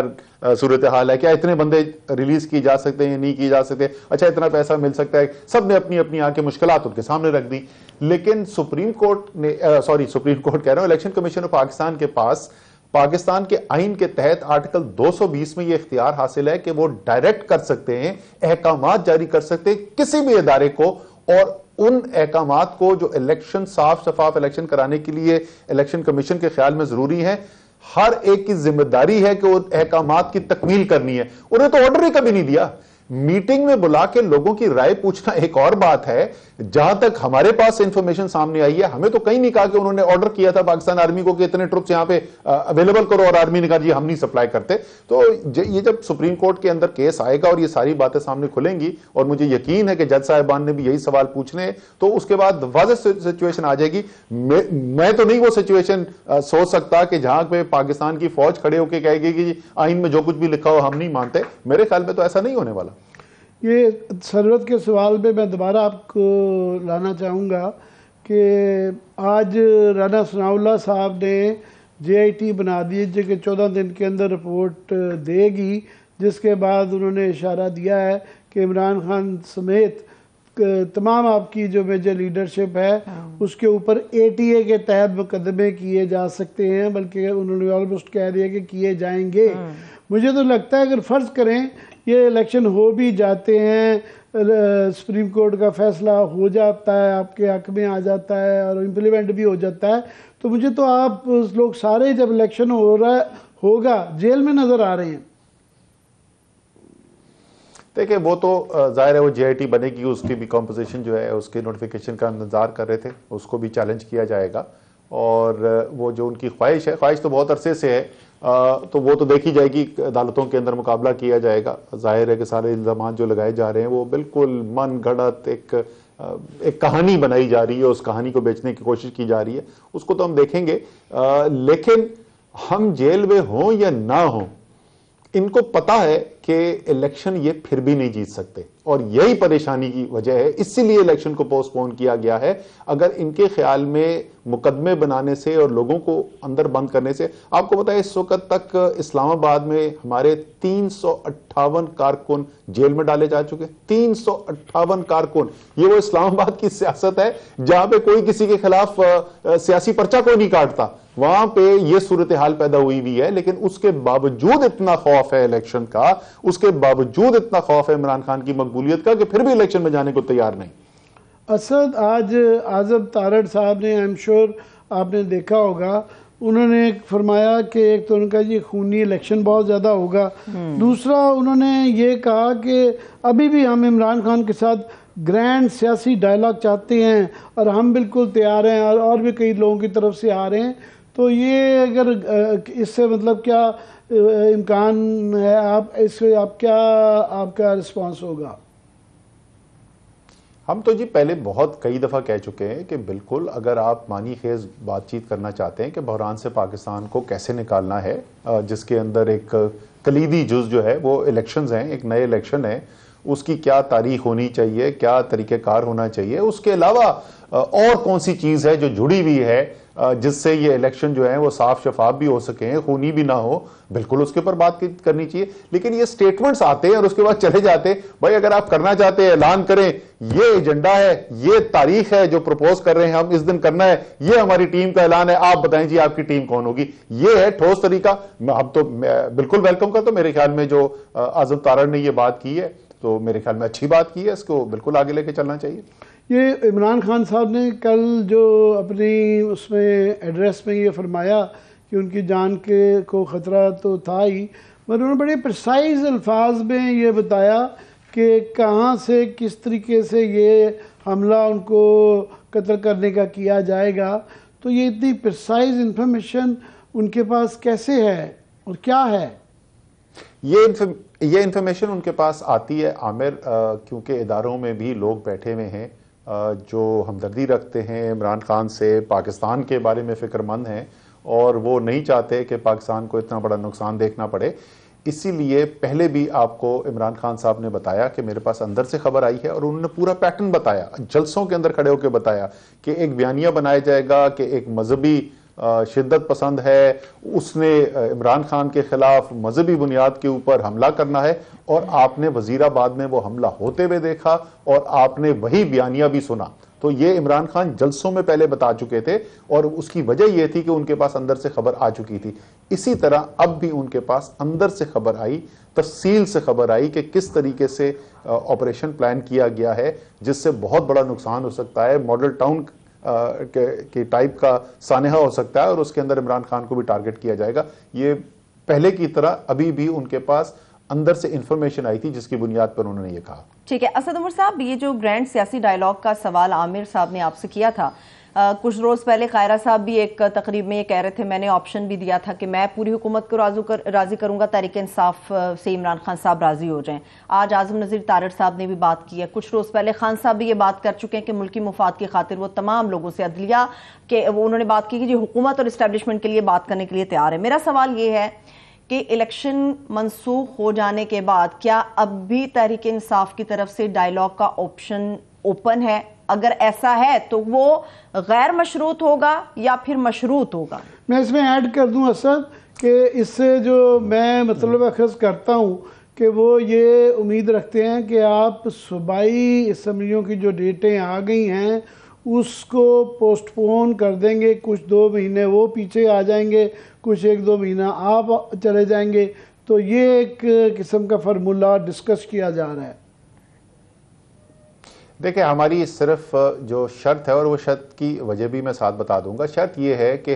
صورتحال ہے, کیا اتنے بندے ریلیز کی جا سکتے ہیں یا نہیں کی جا سکتے, اچھا اتنا پیسہ مل سکتا ہے. سب نے اپنی اپنی آ کے مشکلات ان کے سامنے رکھ دی. لیکن سپریم کورٹ نے سپریم کورٹ کہہ رہا ہوں, الیکشن کمیشن آف پاکستان کے پاس پاکستان کے آئین کے تحت آرٹیکل 220 میں یہ اختیار حاصل ہے کہ وہ ڈائریکٹ کر سکتے ہیں, احکامات جاری کر سکتے ہیں کسی بھی ادارے کو, اور ان احکامات کو جو الیکشن صاف شفاف الیکشن کرانے کے لیے الیکشن کمیشن کے خیال میں ضروری ہے, ہر ایک کی ذمہ داری ہے کہ وہ احکامات کی تکمیل کرنی ہے. انہیں تو آرڈر ہی کبھی نہیں دیا. میٹنگ میں بلا کے لوگوں کی رائے پوچھنا ایک اور بات ہے. جہاں تک ہمارے پاس انفارمیشن سامنے آئی ہے, ہمیں تو کہیں نہیں کہا کہ انہوں نے آرڈر کیا تھا پاکستان آرمی کو کہ اتنے ٹروپس یہاں پہ اویلیبل کرو, اور آرمی نے کہا جی ہم نہیں سپلائی کرتے. تو یہ جب سپریم کورٹ کے اندر کیس آئے گا اور یہ ساری باتیں سامنے کھلیں گی, اور مجھے یقین ہے کہ جج صاحبان نے بھی یہی سوال پوچھنے ہیں, تو اس کے بعد واضح سچویشن آ جائے گی. میں تو نہیں وہ سچویشن سوچ سکتا کہ جہاں پہ پاکستان کی فوج کھڑے ہو کے کہے گی کہ آئین میں جو کچھ بھی لکھا ہو ہم نہیں مانتے. میرے خیال میں تو ایسا نہیں ہونے والا. یہ ثروت کے سوال پہ میں دوبارہ آپ کو لانا چاہوں گا کہ آج رانا ثناء اللہ صاحب نے جے آئی ٹی بنا دی کہ 14 دن کے اندر رپورٹ دے گی, جس کے بعد انہوں نے اشارہ دیا ہے کہ عمران خان سمیت تمام آپ کی جو میجر لیڈرشپ ہے اس کے اوپر اے ٹی اے کے تحت مقدمے کیے جا سکتے ہیں, بلکہ انہوں نے آلموسٹ کہہ دیا کہ کیے جائیں گے. مجھے تو لگتا ہے اگر فرض کریں یہ الیکشن ہو بھی جاتے ہیں, سپریم کورٹ کا فیصلہ ہو جاتا ہے, آپ کے حق میں آ جاتا ہے اور امپلیمنٹ بھی ہو جاتا ہے, تو مجھے تو آپ لوگ سارے جب الیکشن ہوگا جیل میں نظر آ رہے ہیں. دیکھیں وہ تو ظاہر ہے وہ جے آئی ٹی بنے گی, اس کی بھی کمپوزیشن جو ہے اس کے نوٹیفیکیشن کا انتظار کر رہے تھے, اس کو بھی چیلنج کیا جائے گا. اور وہ جو ان کی خواہش ہے، خواہش تو بہت عرصے سے ہے، تو وہ تو دیکھی جائے گی، عدالتوں کے اندر مقابلہ کیا جائے گا. ظاہر ہے کہ سارے الزامات جو لگائے جا رہے ہیں وہ بالکل من گھڑت ایک کہانی بنائی جا رہی ہے، اس کہانی کو بیچنے کی کوشش کی جا رہی ہے، اس کو تو ہم دیکھیں گے. لیکن ہم جیل میں ہوں یا نہ ہوں، ان کو پتا ہے کہ الیکشن یہ پھر بھی نہیں جیت سکتے، اور یہی پریشانی کی وجہ ہے، اسی لیے الیکشن کو پوسٹ پون کیا گیا ہے. اگر ان کے خیال میں مقدمے بنانے سے اور لوگوں کو اندر بند کرنے سے، آپ کو پتا ہے اس وقت تک اسلام آباد میں ہمارے 358 کارکن جیل میں ڈالے جا چکے. 358 کارکن، یہ وہ اسلام آباد کی سیاست ہے جہاں پہ کوئی کسی کے خلاف سیاسی پرچہ کوئی نہیں کاٹتا، وہاں پہ یہ صورتحال پیدا ہوئی ہے. لیکن اس کے باوجود اتنا خوف ہے الیکشن کا، اس کے باوجود اتنا خوف ہے عمران خان کی مقبولیت کا، کہ پھر بھی الیکشن میں جانے کو تیار نہیں. اسد، آج اعظم تارڑ صاحب نے، I'm sure آپ نے دیکھا ہوگا، انہوں نے فرمایا کہ ایک تو ان کا یہ خونی الیکشن بہت زیادہ ہوگا، دوسرا انہوں نے یہ کہا کہ ابھی بھی ہم عمران خان کے ساتھ گرینڈ سیاسی ڈائلاگ چاہتے ہیں اور ہم بالکل تیار ہیں، اور بھی کئی لوگوں کی طرف سے آ رہے ہیں. تو یہ اگر اس سے مطلب کیا امکان ہے، آپ اس سے آپ کا رسپانس ہوگا؟ ہم تو جی پہلے بہت کئی دفعہ کہہ چکے ہیں کہ بالکل اگر آپ معنی خیز بات چیت کرنا چاہتے ہیں کہ بحران سے پاکستان کو کیسے نکالنا ہے، جس کے اندر ایک کلیدی جز جو ہے وہ الیکشنز ہیں، ایک نئے الیکشن ہے، اس کی کیا تاریخ ہونی چاہیے، کیا طریقہ کار ہونا چاہیے، اس کے علاوہ اور کون سی چیز ہے جو جڑی ہوئی ہے جس سے یہ الیکشن جو ہے وہ صاف شفاف بھی ہو سکیں، خونی بھی نہ ہو، بالکل اس کے اوپر بات کرنی چاہیے. لیکن یہ سٹیٹمنٹس آتے ہیں اور اس کے بعد چلے جاتے ہیں. بھائی اگر آپ کرنا چاہتے ہیں اعلان کریں، یہ ایجنڈا ہے، یہ تاریخ ہے جو پروپوز کر رہے ہیں ہم، اس دن کرنا ہے، یہ ہماری ٹیم کا اعلان ہے، آپ بتائیں جی آپ کی ٹیم کون ہوگی. یہ ہے ٹھوس طریقہ. اب تو بالکل ویلکم کرتا ہوں. میرے خیال میں جو اعظم تارڑ نے یہ بات کی ہے تو میرے خیال میں اچھی بات کی ہے، اس کو بالکل آگے لے کے چلنا چاہیے. یہ عمران خان صاحب نے کل جو اپنی اس میں ایڈریس میں یہ فرمایا کہ ان کی جان کو خطرہ تو تھا ہی، مگر انہوں نے بڑے پرسائز الفاظ میں یہ بتایا کہ کہاں سے کس طریقے سے یہ حملہ ان کو قتل کرنے کا کیا جائے گا. تو یہ اتنی پرسائز انفارمیشن ان کے پاس کیسے ہے اور کیا ہے؟ یہ انفارمیشن ان کے پاس آتی ہے عامر، کیونکہ اداروں میں بھی لوگ بیٹھے ہوئے ہیں جو ہمدردی رکھتے ہیں عمران خان سے، پاکستان کے بارے میں فکر مند ہیں، اور وہ نہیں چاہتے کہ پاکستان کو اتنا بڑا نقصان دیکھنا پڑے. اسی لیے پہلے بھی آپ کو عمران خان صاحب نے بتایا کہ میرے پاس اندر سے خبر آئی ہے، اور انہوں نے پورا پیٹرن بتایا، جلسوں کے اندر کھڑے ہو کے بتایا کہ ایک بیانیہ بنایا جائے گا کہ ایک مذہبی شدت پسند ہے، اس نے عمران خان کے خلاف مذہبی بنیاد کے اوپر حملہ کرنا ہے، اور آپ نے وزیر آباد میں وہ حملہ ہوتے ہوئے دیکھا اور آپ نے وہی بیانیہ بھی سنا. تو یہ عمران خان جلسوں میں پہلے بتا چکے تھے، اور اس کی وجہ یہ تھی کہ ان کے پاس اندر سے خبر آ چکی تھی. اسی طرح اب بھی ان کے پاس اندر سے خبر آئی، تفصیل سے خبر آئی کہ کس طریقے سے آپریشن پلان کیا گیا ہے، جس سے بہت بڑا نقصان ہو سکتا ہے، ماڈل ٹاؤن کی ٹائپ کا سانحہ ہو سکتا ہے، اور اس کے اندر عمران خان کو بھی ٹارگٹ کیا جائے گا. یہ پہلے کی طرح ابھی بھی ان کے پاس اندر سے انفارمیشن آئی تھی جس کی بنیاد پر انہوں نے یہ کہا. ٹھیک ہے اسد عمر صاحب، یہ جو گرینڈ سیاسی ڈائلاگ کا سوال عامر صاحب نے آپ سے کیا تھا، کچھ روز پہلے قائرہ صاحب بھی ایک تقریب میں یہ کہہ رہے تھے، میں نے آپشن بھی دیا تھا کہ میں پوری حکومت کو راضی کروں گا، تحریک انصاف سے عمران خان صاحب راضی ہو جائیں. آج اعظم نذیر تارڑ صاحب نے بھی بات کی ہے، کچھ روز پہلے خان صاحب بھی یہ بات کر چکے ہیں کہ ملکی مفاد کی خاطر وہ تمام لوگوں سے عدلیہ کہ انہوں نے بات کی کہ جو حکومت اور اسٹیبلشمنٹ کے لیے بات کرنے کے لیے تیار ہے. میرا سوال یہ ہے کہ الیکشن منسوخ ہو جانے کے بعد کیا اب بھی تحریک انصاف کی طرف سے ڈائلاگ کا آپشن اوپن ہے؟ اگر ایسا ہے تو وہ غیر مشروط ہوگا یا پھر مشروط ہوگا؟ میں اس میں ایڈ کر دوں اسد کہ اس سے جو میں مطلب اخذ کرتا ہوں کہ وہ یہ امید رکھتے ہیں کہ آپ صوبائی اسمبلیوں کی جو ڈیٹیں آ گئی ہیں اس کو پوسٹ پون کر دیں گے، کچھ 2 مہینے وہ پیچھے آ جائیں گے، کچھ 1-2 مہینہ آپ چلے جائیں گے. تو یہ ایک قسم کا فارمولہ ڈسکس کیا جا رہا ہے. دیکھیں ہماری صرف جو شرط ہے، اور وہ شرط کی وجہ بھی میں ساتھ بتا دوں گا، شرط یہ ہے کہ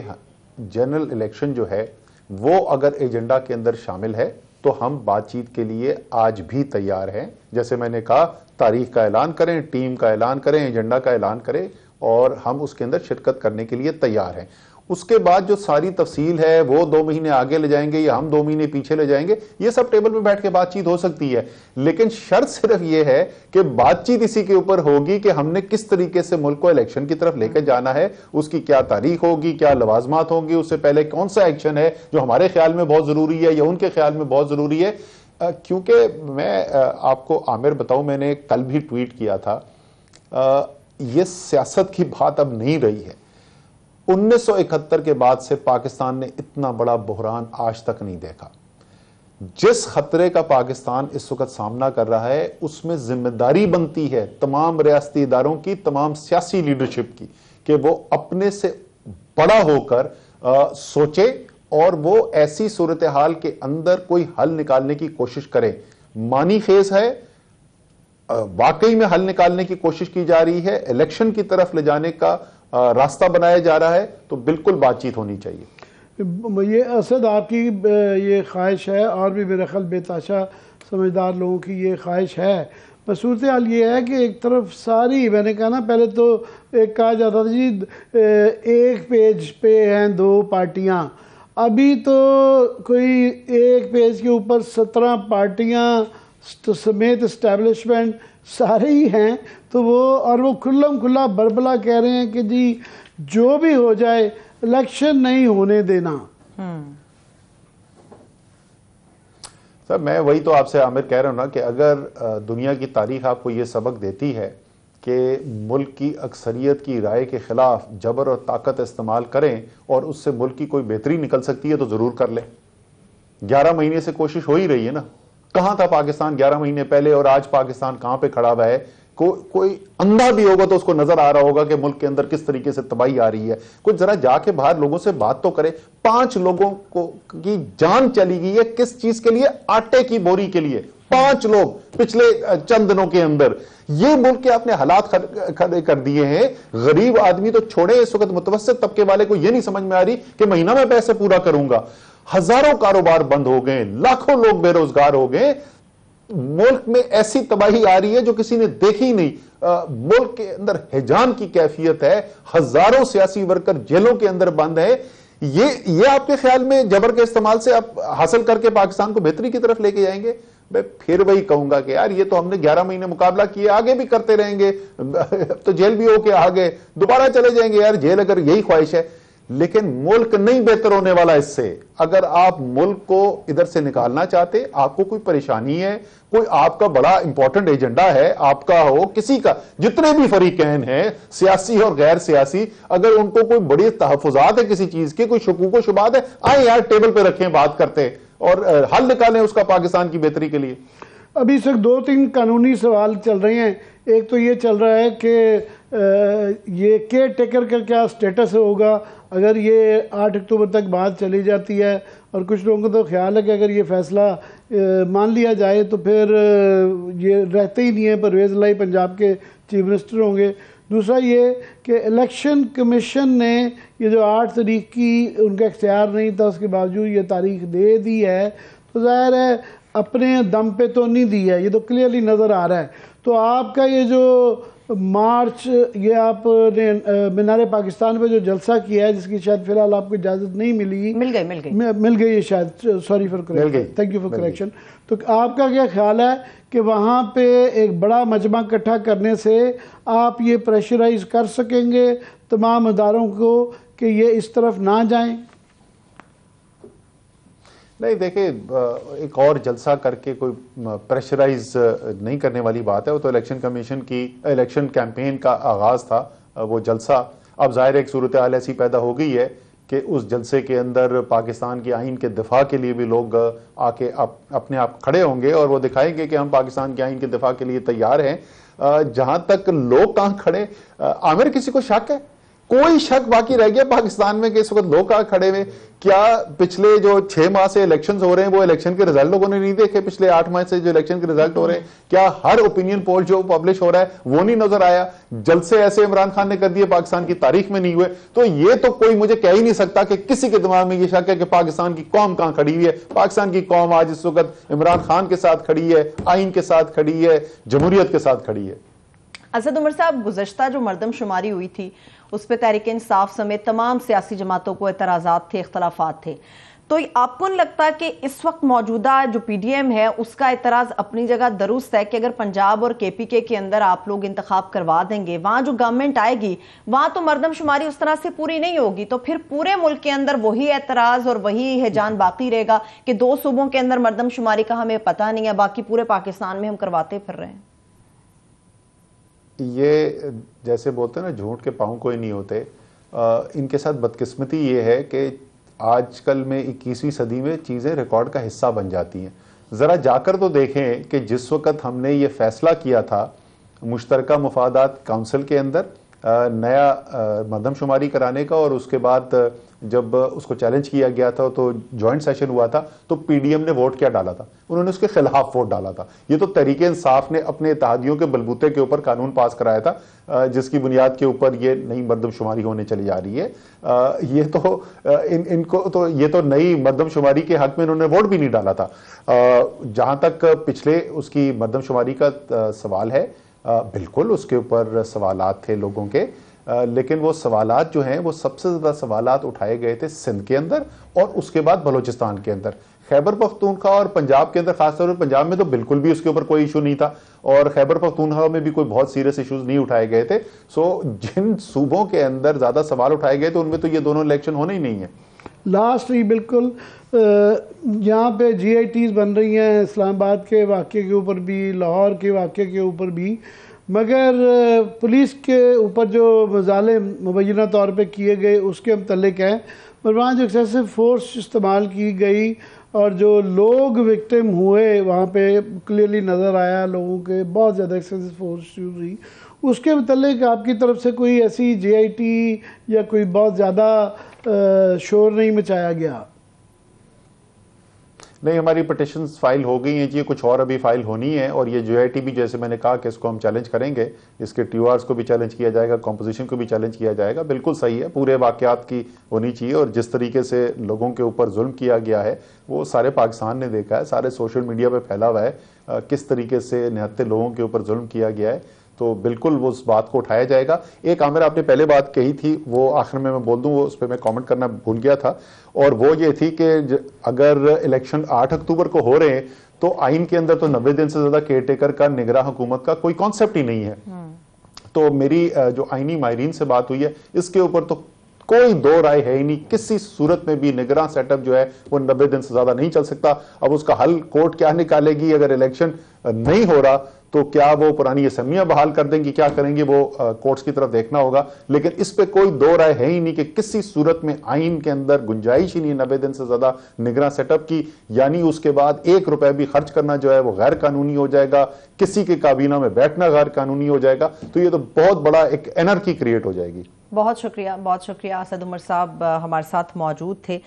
جنرل الیکشن جو ہے وہ اگر ایجنڈا کے اندر شامل ہے تو ہم بات چیت کے لیے آج بھی تیار ہیں. جیسے میں نے کہا، تاریخ کا اعلان کریں، ٹیم کا اعلان کریں، ایجنڈا کا اعلان کریں، اور ہم اس کے اندر شرکت کرنے کے لیے تیار ہیں. اس کے بعد جو ساری تفصیل ہے وہ 2 مہینے آگے لے جائیں گے یا ہم 2 مہینے پیچھے لے جائیں گے, یہ سب ٹیبل پہ بیٹھ کے بات چیت ہو سکتی ہے, لیکن شرط صرف یہ ہے کہ بات چیت اسی کے اوپر ہوگی کہ ہم نے کس طریقے سے ملک کو الیکشن کی طرف لے کے جانا ہے, اس کی کیا تاریخ ہوگی, کیا لوازمات ہوں گی, اس سے پہلے کون سا ایکشن ہے جو ہمارے خیال میں بہت ضروری ہے یا ان کے خیال میں بہت ضروری ہے. کیونکہ میں آپ کو عامر بتاؤں, میں نے کل بھی ٹویٹ کیا تھا, یہ سیاست کی بات اب نہیں رہی ہے. 1971 کے بعد سے پاکستان نے اتنا بڑا بحران آج تک نہیں دیکھا. جس خطرے کا پاکستان اس وقت سامنا کر رہا ہے اس میں ذمہ داری بنتی ہے تمام ریاستی اداروں کی, تمام سیاسی لیڈرشپ کی, کہ وہ اپنے سے بڑا ہو کر سوچے اور وہ ایسی صورتحال کے اندر کوئی حل نکالنے کی کوشش کرے. مانی خیز ہے, واقعی میں حل نکالنے کی کوشش کی جا رہی ہے, الیکشن کی طرف لے جانے کا راستہ بنایا جا رہا ہے, تو بالکل بات چیت ہونی چاہیے. یہ اسد آپ کی یہ خواہش ہے اور بھی میرے خیال بے تحاشا سمجھدار لوگوں کی یہ خواہش ہے. صورتحال یہ ہے کہ ایک طرف ساری, میں نے کہا نا پہلے تو ایک کہا جاتا تھا جی ایک پیج پہ ہیں 2 پارٹیاں, ابھی تو کوئی ایک پیج کے اوپر 17 پارٹیاں سمیت اسٹیبلشمنٹ سارے ہی ہیں. تو وہ کھلم کھلا بربلا کہہ رہے ہیں کہ جی جو بھی ہو جائے الیکشن نہیں ہونے دینا. سر میں وہی تو آپ سے عامر کہہ رہا ہوں نا, کہ اگر دنیا کی تاریخ آپ کو یہ سبق دیتی ہے کہ ملک کی اکثریت کی رائے کے خلاف جبر اور طاقت استعمال کریں اور اس سے ملک کی کوئی بہتری نکل سکتی ہے تو ضرور کر لیں. 11 مہینے سے کوشش ہو ہی رہی ہے نا. کہاں تھا پاکستان 11 مہینے پہلے اور آج پاکستان کہاں پہ کھڑا ہوا ہے؟ کوئی اندھا بھی ہوگا تو اس کو نظر آ رہا ہوگا کہ ملک کے اندر کس طریقے سے تباہی آ رہی ہے. کچھ ذرا جا کے باہر لوگوں سے بات تو کرے. 5 لوگوں کی جان چلی گئی ہے کس چیز کے لیے؟ آٹے کی بوری کے لیے. 5 لوگ پچھلے چند دنوں کے اندر. یہ ملک کے اپنے حالات کھڑے کر دیے ہیں. غریب آدمی تو چھوڑے, اس وقت متوسط طبقے والے کو یہ نہیں سمجھ میں آ رہی کہ مہینہ میں پیسے پورا کروں گا. ہزاروں کاروبار بند ہو گئے, لاکھوں لوگ بے روزگار ہو گئے. ملک میں ایسی تباہی آ رہی ہے جو کسی نے دیکھی نہیں. ملک کے اندر ہیجان کی کیفیت ہے. ہزاروں سیاسی ورکر جیلوں کے اندر بند ہے. یہ آپ کے خیال میں جبر کے استعمال سے آپ حاصل کر کے پاکستان کو بہتری کی طرف لے کے جائیں گے؟ میں پھر وہی کہوں گا کہ یار یہ تو ہم نے 11 مہینے مقابلہ کیا, آگے بھی کرتے رہیں گے. تو جیل بھی ہو کے آگے دوبارہ چلے جائیں گے یار جیل, اگر یہی خواہش ہے. لیکن ملک نہیں بہتر ہونے والا اس سے. اگر آپ ملک کو ادھر سے نکالنا چاہتے, آپ کو کوئی پریشانی ہے, کوئی آپ کا بڑا امپورٹنٹ ایجنڈا ہے, آپ کا ہو, کسی کا, جتنے بھی فریقین ہیں سیاسی اور غیر سیاسی, اگر ان کو کوئی بڑی تحفظات ہے کسی چیز کی, کوئی شکوک و شبہات ہے, آئیں یار ٹیبل پہ رکھیں, بات کرتے اور حل نکالیں اس کا پاکستان کی بہتری کے لیے. ابھی سے 2-3 قانونی سوال چل رہے ہیں. ایک تو یہ چل رہا ہے کہ یہ کیئر ٹیکر کا کیا سٹیٹس ہوگا اگر یہ 8 اکتوبر تک بات چلی جاتی ہے, اور کچھ لوگوں کو تو خیال ہے کہ اگر یہ فیصلہ مان لیا جائے تو پھر یہ رہتے ہی نہیں ہے, پرویز الہی پنجاب کے چیف منسٹر ہوں گے. دوسرا یہ کہ الیکشن کمیشن نے یہ جو 8 تاریخ کی ان کا اختیار نہیں تھا, اس کے باوجود یہ تاریخ دے دی ہے, تو ظاہر ہے اپنے دم پہ تو نہیں دی ہے, یہ تو کلیئرلی نظر آ رہا ہے. تو آپ کا یہ جو مارچ, یہ آپ نے مینار پاکستان پہ جو جلسہ کیا ہے, جس کی شاید فی الحال آپ کو اجازت نہیں ملی, مل گئی شاید, sorry for correction, thank you for correction. تو آپ کا کیا خیال ہے کہ وہاں پہ ایک بڑا مجمع اکٹھا کرنے سے آپ یہ پریشرائز کر سکیں گے تمام اداروں کو کہ یہ اس طرف نہ جائیں؟ نہیں دیکھیں, ایک اور جلسہ کر کے کوئی پریشرائز نہیں کرنے والی بات ہے. وہ تو الیکشن کمیشن کی الیکشن کیمپین کا آغاز تھا وہ جلسہ. اب ظاہر ایک صورتحال ایسی پیدا ہو گئی ہے کہ اس جلسے کے اندر پاکستان کی آئین کے دفاع کے لیے بھی لوگ آ کے اپنے آپ کھڑے ہوں گے اور وہ دکھائیں گے کہ ہم پاکستان کے آئین کے دفاع کے لیے تیار ہیں. جہاں تک لوگ کہاں کھڑے, عامر کسی کو شک ہے؟ کوئی شک باقی رہ گیا پاکستان میں کہ اس وقت لوگ کہاں کھڑے ہوئے؟ کیا پچھلے جو 6 ماہ سے الیکشنز ہو رہے ہیں وہ الیکشن کے رزلٹ لوگوں نے نہیں دیکھے؟ پچھلے 8 ماہ سے جو الیکشن کے رزلٹ ہو رہے ہیں, کیا ہر اوپینین پول جو پبلش ہو رہا ہے وہ نہیں نظر آیا؟ جلسے ایسے عمران خان نے کر دیے پاکستان کی تاریخ میں نہیں ہوئے. تو یہ تو کوئی مجھے کہہ ہی نہیں سکتا کہ کسی کے دماغ میں یہ شک ہے کہ پاکستان کی قوم کہاں کھڑی ہوئی ہے. پاکستان کی قوم آج اس وقت عمران خان کے ساتھ کھڑی ہے, آئین کے ساتھ کھڑی ہے, جمہوریت کے ساتھ کھڑی ہے. اسد عمر صاحب، گزشتہ جو مردم شماری ہوئی تھی اس پہ تحریک انصاف سمیت تمام سیاسی جماعتوں کو اعتراضات تھے، اختلافات تھے، تو آپ کو نہیں لگتا کہ اس وقت موجودہ جو پی ڈی ایم ہے اس کا اعتراض اپنی جگہ درست ہے کہ اگر پنجاب اور کے پی کے اندر آپ لوگ انتخاب کروا دیں گے، وہاں جو گورنمنٹ آئے گی وہاں تو مردم شماری اس طرح سے پوری نہیں ہوگی، تو پھر پورے ملک کے اندر وہی اعتراض اور وہی ہیجان باقی رہے گا کہ 2 صوبوں کے اندر مردم شماری کا ہمیں پتہ نہیں ہے، باقی پورے پاکستان میں ہم کرواتے پھر رہے ہیں؟ یہ جیسے بولتے ہیں نا جھوٹ کے پاؤں کوئی نہیں ہوتے، ان کے ساتھ بدقسمتی یہ ہے کہ آج کل میں 21ویں صدی میں چیزیں ریکارڈ کا حصہ بن جاتی ہیں۔ ذرا جا کر تو دیکھیں کہ جس وقت ہم نے یہ فیصلہ کیا تھا مشترکہ مفادات کونسل کے اندر نیا مردم شماری کرانے کا، اور اس کے بعد جب اس کو چیلنج کیا گیا تھا تو جوائنٹ سیشن ہوا تھا، تو پی ڈی ایم نے ووٹ کیا ڈالا تھا؟ انہوں نے اس کے خلاف ووٹ ڈالا تھا۔ یہ تو تحریک انصاف نے اپنے اتحادیوں کے بلبوتے کے اوپر قانون پاس کرایا تھا جس کی بنیاد کے اوپر یہ نئی مردم شماری ہونے چلی جا رہی ہے۔ یہ تو ان کو تو یہ تو نئی مردم شماری کے حق میں انہوں نے ووٹ بھی نہیں ڈالا تھا۔ جہاں تک پچھلے اس کی مردم شماری کا سوال ہے، بالکل اس کے اوپر سوالات تھے لوگوں کے، لیکن وہ سوالات جو ہیں وہ سب سے زیادہ سوالات اٹھائے گئے تھے سندھ کے اندر اور اس کے بعد بلوچستان کے اندر۔ خیبر پختونخوا اور پنجاب کے اندر، خاص طور پر پنجاب میں تو بالکل بھی اس کے اوپر کوئی ایشو نہیں تھا، اور خیبر پختونخوا میں بھی کوئی بہت سیریس ایشوز نہیں اٹھائے گئے تھے۔ سو جن صوبوں کے اندر زیادہ سوال اٹھائے گئے تھے ان میں تو یہ دونوں الیکشن ہونے ہی نہیں ہیں۔ لاسٹ ہی بالکل یہاں پہ جی آئی ٹیز بن رہی ہیں اسلام آباد کے واقعے کے اوپر بھی، لاہور کے واقعے کے اوپر بھی، مگر پولیس کے اوپر جو مظالم مبینہ طور پہ کیے گئے اس کے متعلق ہیں، اور وہاں جو ایکسیسو فورس استعمال کی گئی اور جو لوگ وکٹم ہوئے وہاں پہ کلیئرلی نظر آیا، لوگوں کے بہت زیادہ ایکسیسو فورس یوز ہوئی، اس کے متعلق آپ کی طرف سے کوئی ایسی جے آئی ٹی یا کوئی بہت زیادہ شور نہیں مچایا گیا؟ نہیں، ہماری پٹیشنز فائل ہو گئی ہیں جی، کچھ اور ابھی فائل ہونی ہے، اور یہ جو آئی ٹی بھی جیسے میں نے کہا کہ اس کو ہم چیلنج کریں گے، اس کے ٹیو آرز کو بھی چیلنج کیا جائے گا، کمپوزیشن کو بھی چیلنج کیا جائے گا۔ بالکل صحیح ہے، پورے واقعات کی ہونی چاہیے، اور جس طریقے سے لوگوں کے اوپر ظلم کیا گیا ہے وہ سارے پاکستان نے دیکھا ہے، سارے سوشل میڈیا پہ پھیلا ہوا ہے کس طریقے سے نہتے لوگوں کے اوپر ظلم کیا گیا ہے، تو بالکل وہ اس بات کو اٹھایا جائے گا۔ ایک عامر آپ نے پہلے بات کہی تھی، وہ آخر میں بول دوں، وہ اس پہ میں کامنٹ کرنا بھول گیا تھا، اور وہ یہ تھی کہ اگر الیکشن 8 اکتوبر کو ہو رہے ہیں تو آئین کے اندر تو 90 دن سے زیادہ کیئر ٹیکر کا نگراں حکومت کا کوئی کانسیپٹ ہی نہیں ہے۔ تو میری جو آئینی ماہرین سے بات ہوئی ہے اس کے اوپر تو کوئی دو رائے ہے ہی نہیں، کسی صورت میں بھی نگراں سیٹ اپ جو ہے وہ 90 دن سے زیادہ نہیں چل سکتا۔ اب اس کا حل کورٹ کیا نکالے گی، اگر الیکشن نہیں ہو رہا تو کیا وہ پرانی اسمبلیاں بحال کر دیں گی، کیا کریں گے، وہ کورٹس کی طرف دیکھنا ہوگا، لیکن اس پہ کوئی دو رائے ہے ہی نہیں کہ کسی صورت میں آئین کے اندر گنجائش ہی نہیں 90 دن سے زیادہ نگراں سیٹ اپ کی، یعنی اس کے بعد 1 روپے بھی خرچ کرنا جو ہے وہ غیر قانونی ہو جائے گا، کسی کے کابینہ میں بیٹھنا غیر قانونی ہو جائے گا، تو یہ تو بہت بڑا ایک انارکی کریٹ ہو جائے گی۔ بہت شکریہ، بہت شکریہ۔ اسد عمر صاحب ہمارے ساتھ موجود تھے،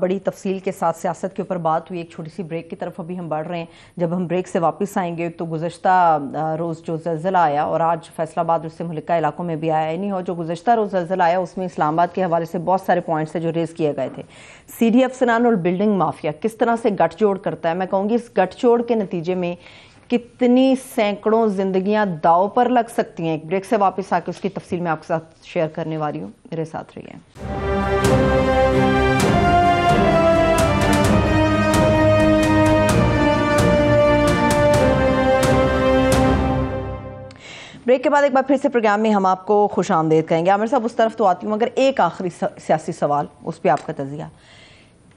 بڑی تفصیل کے ساتھ سیاست کے اوپر بات ہوئی۔ ایک چھوٹی سی بریک کی طرف ابھی ہم بڑھ رہے ہیں، جب ہم بریک سے واپس آئیں گے تو گزشتہ روز جو زلزلہ آیا اور آج فیصل آباد اور اس سے ملکہ علاقوں میں بھی آیا، نہیں ہو جو گزشتہ روز زلزلہ آیا اس میں اسلام آباد کے حوالے سے بہت سارے پوائنٹس ہیں جو ریز کیے گئے تھے۔ سی ڈی ایف سنان اور بلڈنگ مافیا کس طرح سے گٹھ جوڑ کرتا ہے، میں کہوں گی اس گٹھ جوڑ کے نتیجے میں کتنی سینکڑوں زندگیاں داؤ پر لگ سکتی ہیں۔ ایک بریک سے واپس آ کے اس کی تفصیل میں آپ کے ساتھ شیئر کرنے والی ہوں، میرے ساتھ رہیے۔ بریک کے بعد ایک بار پھر سے پروگرام میں ہم آپ کو خوش آمدید کہیں گے۔ عامر صاحب اس طرف تو آتی ہوں، مگر ایک آخری سیاسی سوال، اس پہ آپ کا تجزیہ۔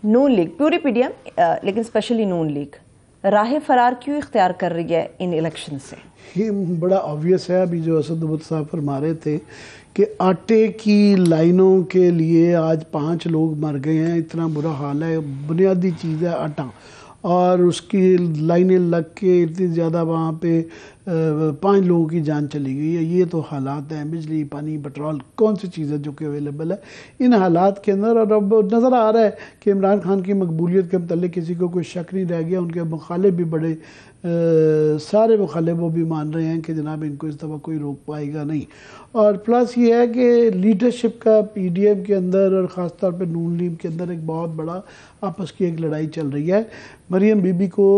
نون لیگ، پوری پی ڈی ایم لیکن اسپیشلی نون لیگ راہ فرار کیوں اختیار کر رہی ہے ان الیکشن سے؟ یہ بڑا آبویس ہے، ابھی جو اسد عمر صاحب فرما رہے تھے کہ آٹے کی لائنوں کے لیے آج 5 لوگ مر گئے ہیں، اتنا برا حال ہے، بنیادی چیز ہے آٹا، اور اس کی لائنیں لگ کے اتنی زیادہ وہاں پہ 5 لوگوں کی جان چلی گئی ہے۔ یہ تو حالات ہیں، بجلی، پانی، پیٹرول، کون سی چیز ہے جو کہ اویلیبل ہے ان حالات کے اندر، اور اب نظر آ رہا ہے کہ عمران خان کی مقبولیت کے متعلق کسی کو کوئی شک نہیں رہ گیا۔ ان کے مخالف بھی بڑے سارے مخالف وہ بھی مان رہے ہیں کہ جناب ان کو اس دفعہ کوئی روک پائے گا نہیں، اور پلس یہ ہے کہ لیڈرشپ کا پی ڈی ایم کے اندر اور خاص طور پہ نون لیگ کے اندر ایک بہت بڑا آپس کی ایک لڑائی چل رہی ہے۔ مریم بی بی کو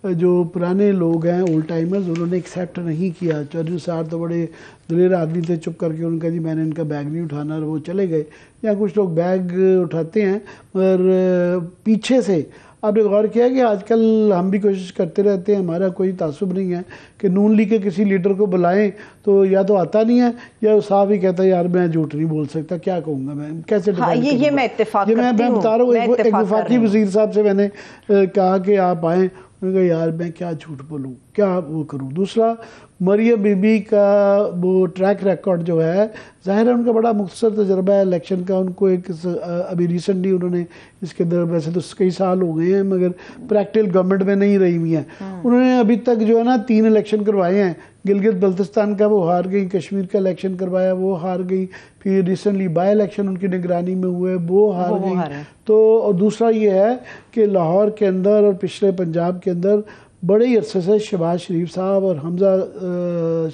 جو پرانے لوگ ہیں اولڈ ٹائمرز انہوں نے ایکسیپٹ نہیں کیا. چودھری نثار تو بڑے دلیر آدمی تھے, چپ کر کے انہوں نے کہا جی میں نے ان کا بیگ نہیں اٹھانا, اور وہ چلے گئے. یا کچھ لوگ بیگ اٹھاتے ہیں مگر پیچھے سے. آپ نے غور کیا کہ آج کل ہم بھی کوشش کرتے رہتے ہیں, ہمارا کوئی تعصب نہیں ہے کہ نون لیگ کے کسی لیڈر کو بلائیں تو یا تو آتا نہیں ہے یا صاحب ہی کہتا ہے یار میں جھوٹ نہیں بول سکتا, کیا کہوں گا میں, کیسے یہ میں اتفاق میں بتا رہا ہوں. ایک وفاقی وزیر صاحب سے میں نے کہا کہ آپ آئیں, انہوں نے کہا یار میں کیا جھوٹ بولوں, کیا وہ کروں. دوسرا مریم بی بی کا وہ ٹریک ریکارڈ جو ہے, ظاہر ہے ان کا بڑا مختصر تجربہ ہے الیکشن کا. ان کو ایک ابھی ریسنٹلی انہوں نے اس کے اندر, ویسے تو کئی سال ہو گئے ہیں مگر پریکٹیکل گورنمنٹ میں نہیں رہی ہوئی ہیں. انہوں نے ابھی تک جو ہے نا 3 الیکشن کروائے ہیں. گلگت بلتستان کا وہ ہار گئی, کشمیر کا الیکشن کروایا وہ ہار گئی, پھر ریسنٹلی بائی الیکشن ان کی نگرانی میں ہوئے وہ ہار گئی. تو اور دوسرا یہ ہے کہ لاہور کے اندر اور پچھلے پنجاب کے اندر بڑے عرصے سے شہباز شریف صاحب اور حمزہ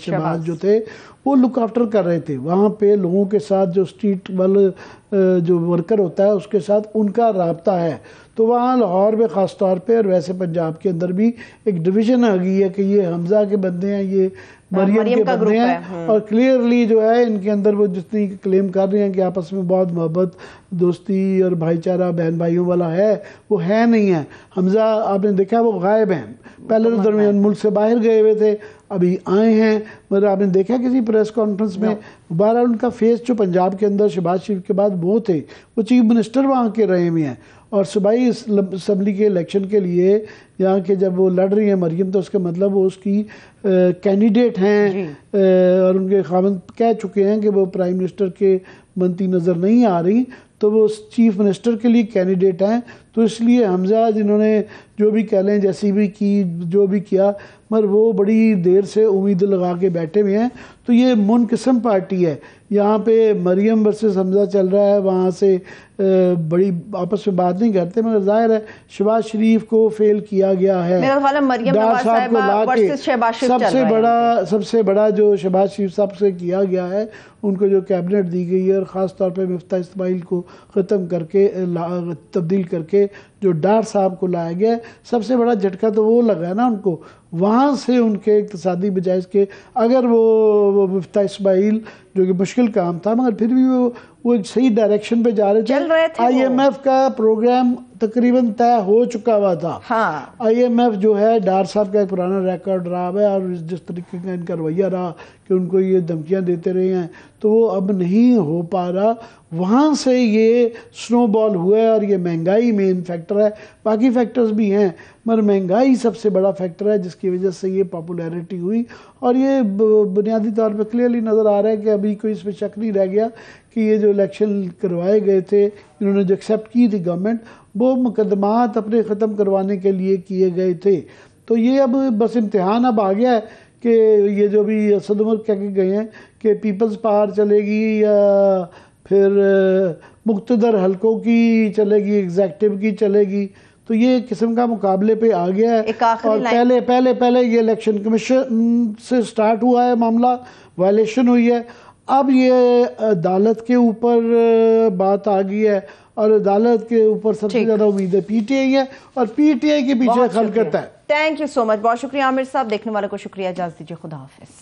شہباز جو تھے وہ لک آفٹر کر رہے تھے. وہاں پہ لوگوں کے ساتھ جو اسٹریٹ والے جو ورکر ہوتا ہے اس کے ساتھ ان کا رابطہ ہے. تو وہاں لاہور میں خاص طور پہ اور ویسے پنجاب کے اندر بھی ایک ڈویژن آ گئی ہے کہ یہ حمزہ کے بندے ہیں, یہ مریم کے بندے ہیں. اور کلیئرلی جو ہے ان کے اندر وہ جتنی کلیم کر رہے ہیں کہ آپس میں بہت محبت دوستی اور بھائی چارہ بہن بھائیوں والا ہے, وہ ہے نہیں ہے. حمزہ آپ نے دیکھا وہ غائب ہیں, پہلے تو درمیان ملک سے باہر گئے ہوئے تھے, ابھی آئے ہیں مگر آپ نے دیکھا کسی پریس کانفرنس میں. بہرحال ان کا فیس جو پنجاب کے اندر شہباز شریف کے بعد وہ تھے, وہ چیف منسٹر وہاں کے رہے ہوئے ہیں. اور صوبائی اسمبلی کے الیکشن کے لیے یہاں کے جب وہ لڑ رہی ہیں مریم, تو اس کا مطلب وہ اس کی کینڈیڈیٹ ہیں اور ان کے خاوند کہہ چکے ہیں کہ وہ پرائم منسٹر کے منتی نظر نہیں آ رہی, تو وہ چیف منسٹر کے لیے کینڈیڈیٹ ہیں. تو اس لیے حمزہ جنہوں نے جو بھی کہہ لیں جیسی بھی کی جو بھی کیا, مگر وہ بڑی دیر سے امید لگا کے بیٹھے ہوئے ہیں. تو یہ منقسم پارٹی ہے. یہاں پہ مریم ورسز حمزہ چل رہا ہے, وہاں سے بڑی آپس میں بات نہیں کرتے, مگر ظاہر ہے شہباز شریف کو فیل کیا گیا ہے. سب سے بڑا جو شہباز شریف صاحب سے کیا گیا ہے, ان کو جو کیبنٹ دی گئی ہے اور خاص طور پہ مفتاح اسماعیل کو ختم کر کے تبدیل کر کے جو ڈار صاحب کو لایا گیا ہے, سب سے بڑا جھٹکا تو وہ لگا ہے نا ان کو. وہاں سے ان کے اقتصادی بجائے کے اگر وہ مفتاح اسماعیل جو کہ مشکل کام تھا مگر پھر بھی وہ ایک صحیح ڈائریکشن پہ جا رہے تھے. آئی ایم ایف کا پروگرام تقریباً طے ہو چکا ہوا تھا. آئی ایم ایف جو ہے ڈار صاحب کا ایک پرانا ریکارڈ رہا ہے, اور جس طریقے کا ان کا رویہ رہا کہ ان کو یہ دھمکیاں دیتے رہے ہیں, تو وہ اب نہیں ہو پا رہا. وہاں سے یہ سنو بال ہوا ہے, اور یہ مہنگائی مین فیکٹر ہے. باقی فیکٹرز بھی ہیں مگر مہنگائی سب سے بڑا فیکٹر ہے جس کی وجہ سے یہ پاپولیرٹی ہوئی. اور یہ بنیادی طور پہ کلیئرلی نظر آ رہا ہے کہ ابھی کوئی اس پہ شک نہیں رہ گیا کہ یہ جو الیکشن کروائے گئے تھے, انہوں نے جو ایکسیپٹ کی تھی گورنمنٹ, وہ مقدمات اپنے ختم کروانے کے لیے کیے گئے تھے. تو یہ اب بس امتحان اب آ گیا ہے کہ یہ جو بھی اسد عمر کہہ کے گئے ہیں کہ پیپلز پاور چلے گی یا پھر مقتدر حلقوں کی چلے گی, ایگزیکٹو کی چلے گی. تو یہ قسم کا مقابلے پہ آ گیا ہے. اور پہلے یہ الیکشن کمیشن سے سٹارٹ ہوا ہے معاملہ, وائلیشن ہوئی ہے. اب یہ عدالت کے اوپر بات آ گئی ہے, اور عدالت کے اوپر سب سے زیادہ امید ہے پی ٹی آئی ہے, اور پی ٹی آئی کے پیچھے خلقت ہے. تھینک یو سو مچ, بہت شکریہ عامر صاحب. دیکھنے والوں کو شکریہ, اجازت دیجیے, خدا حافظ.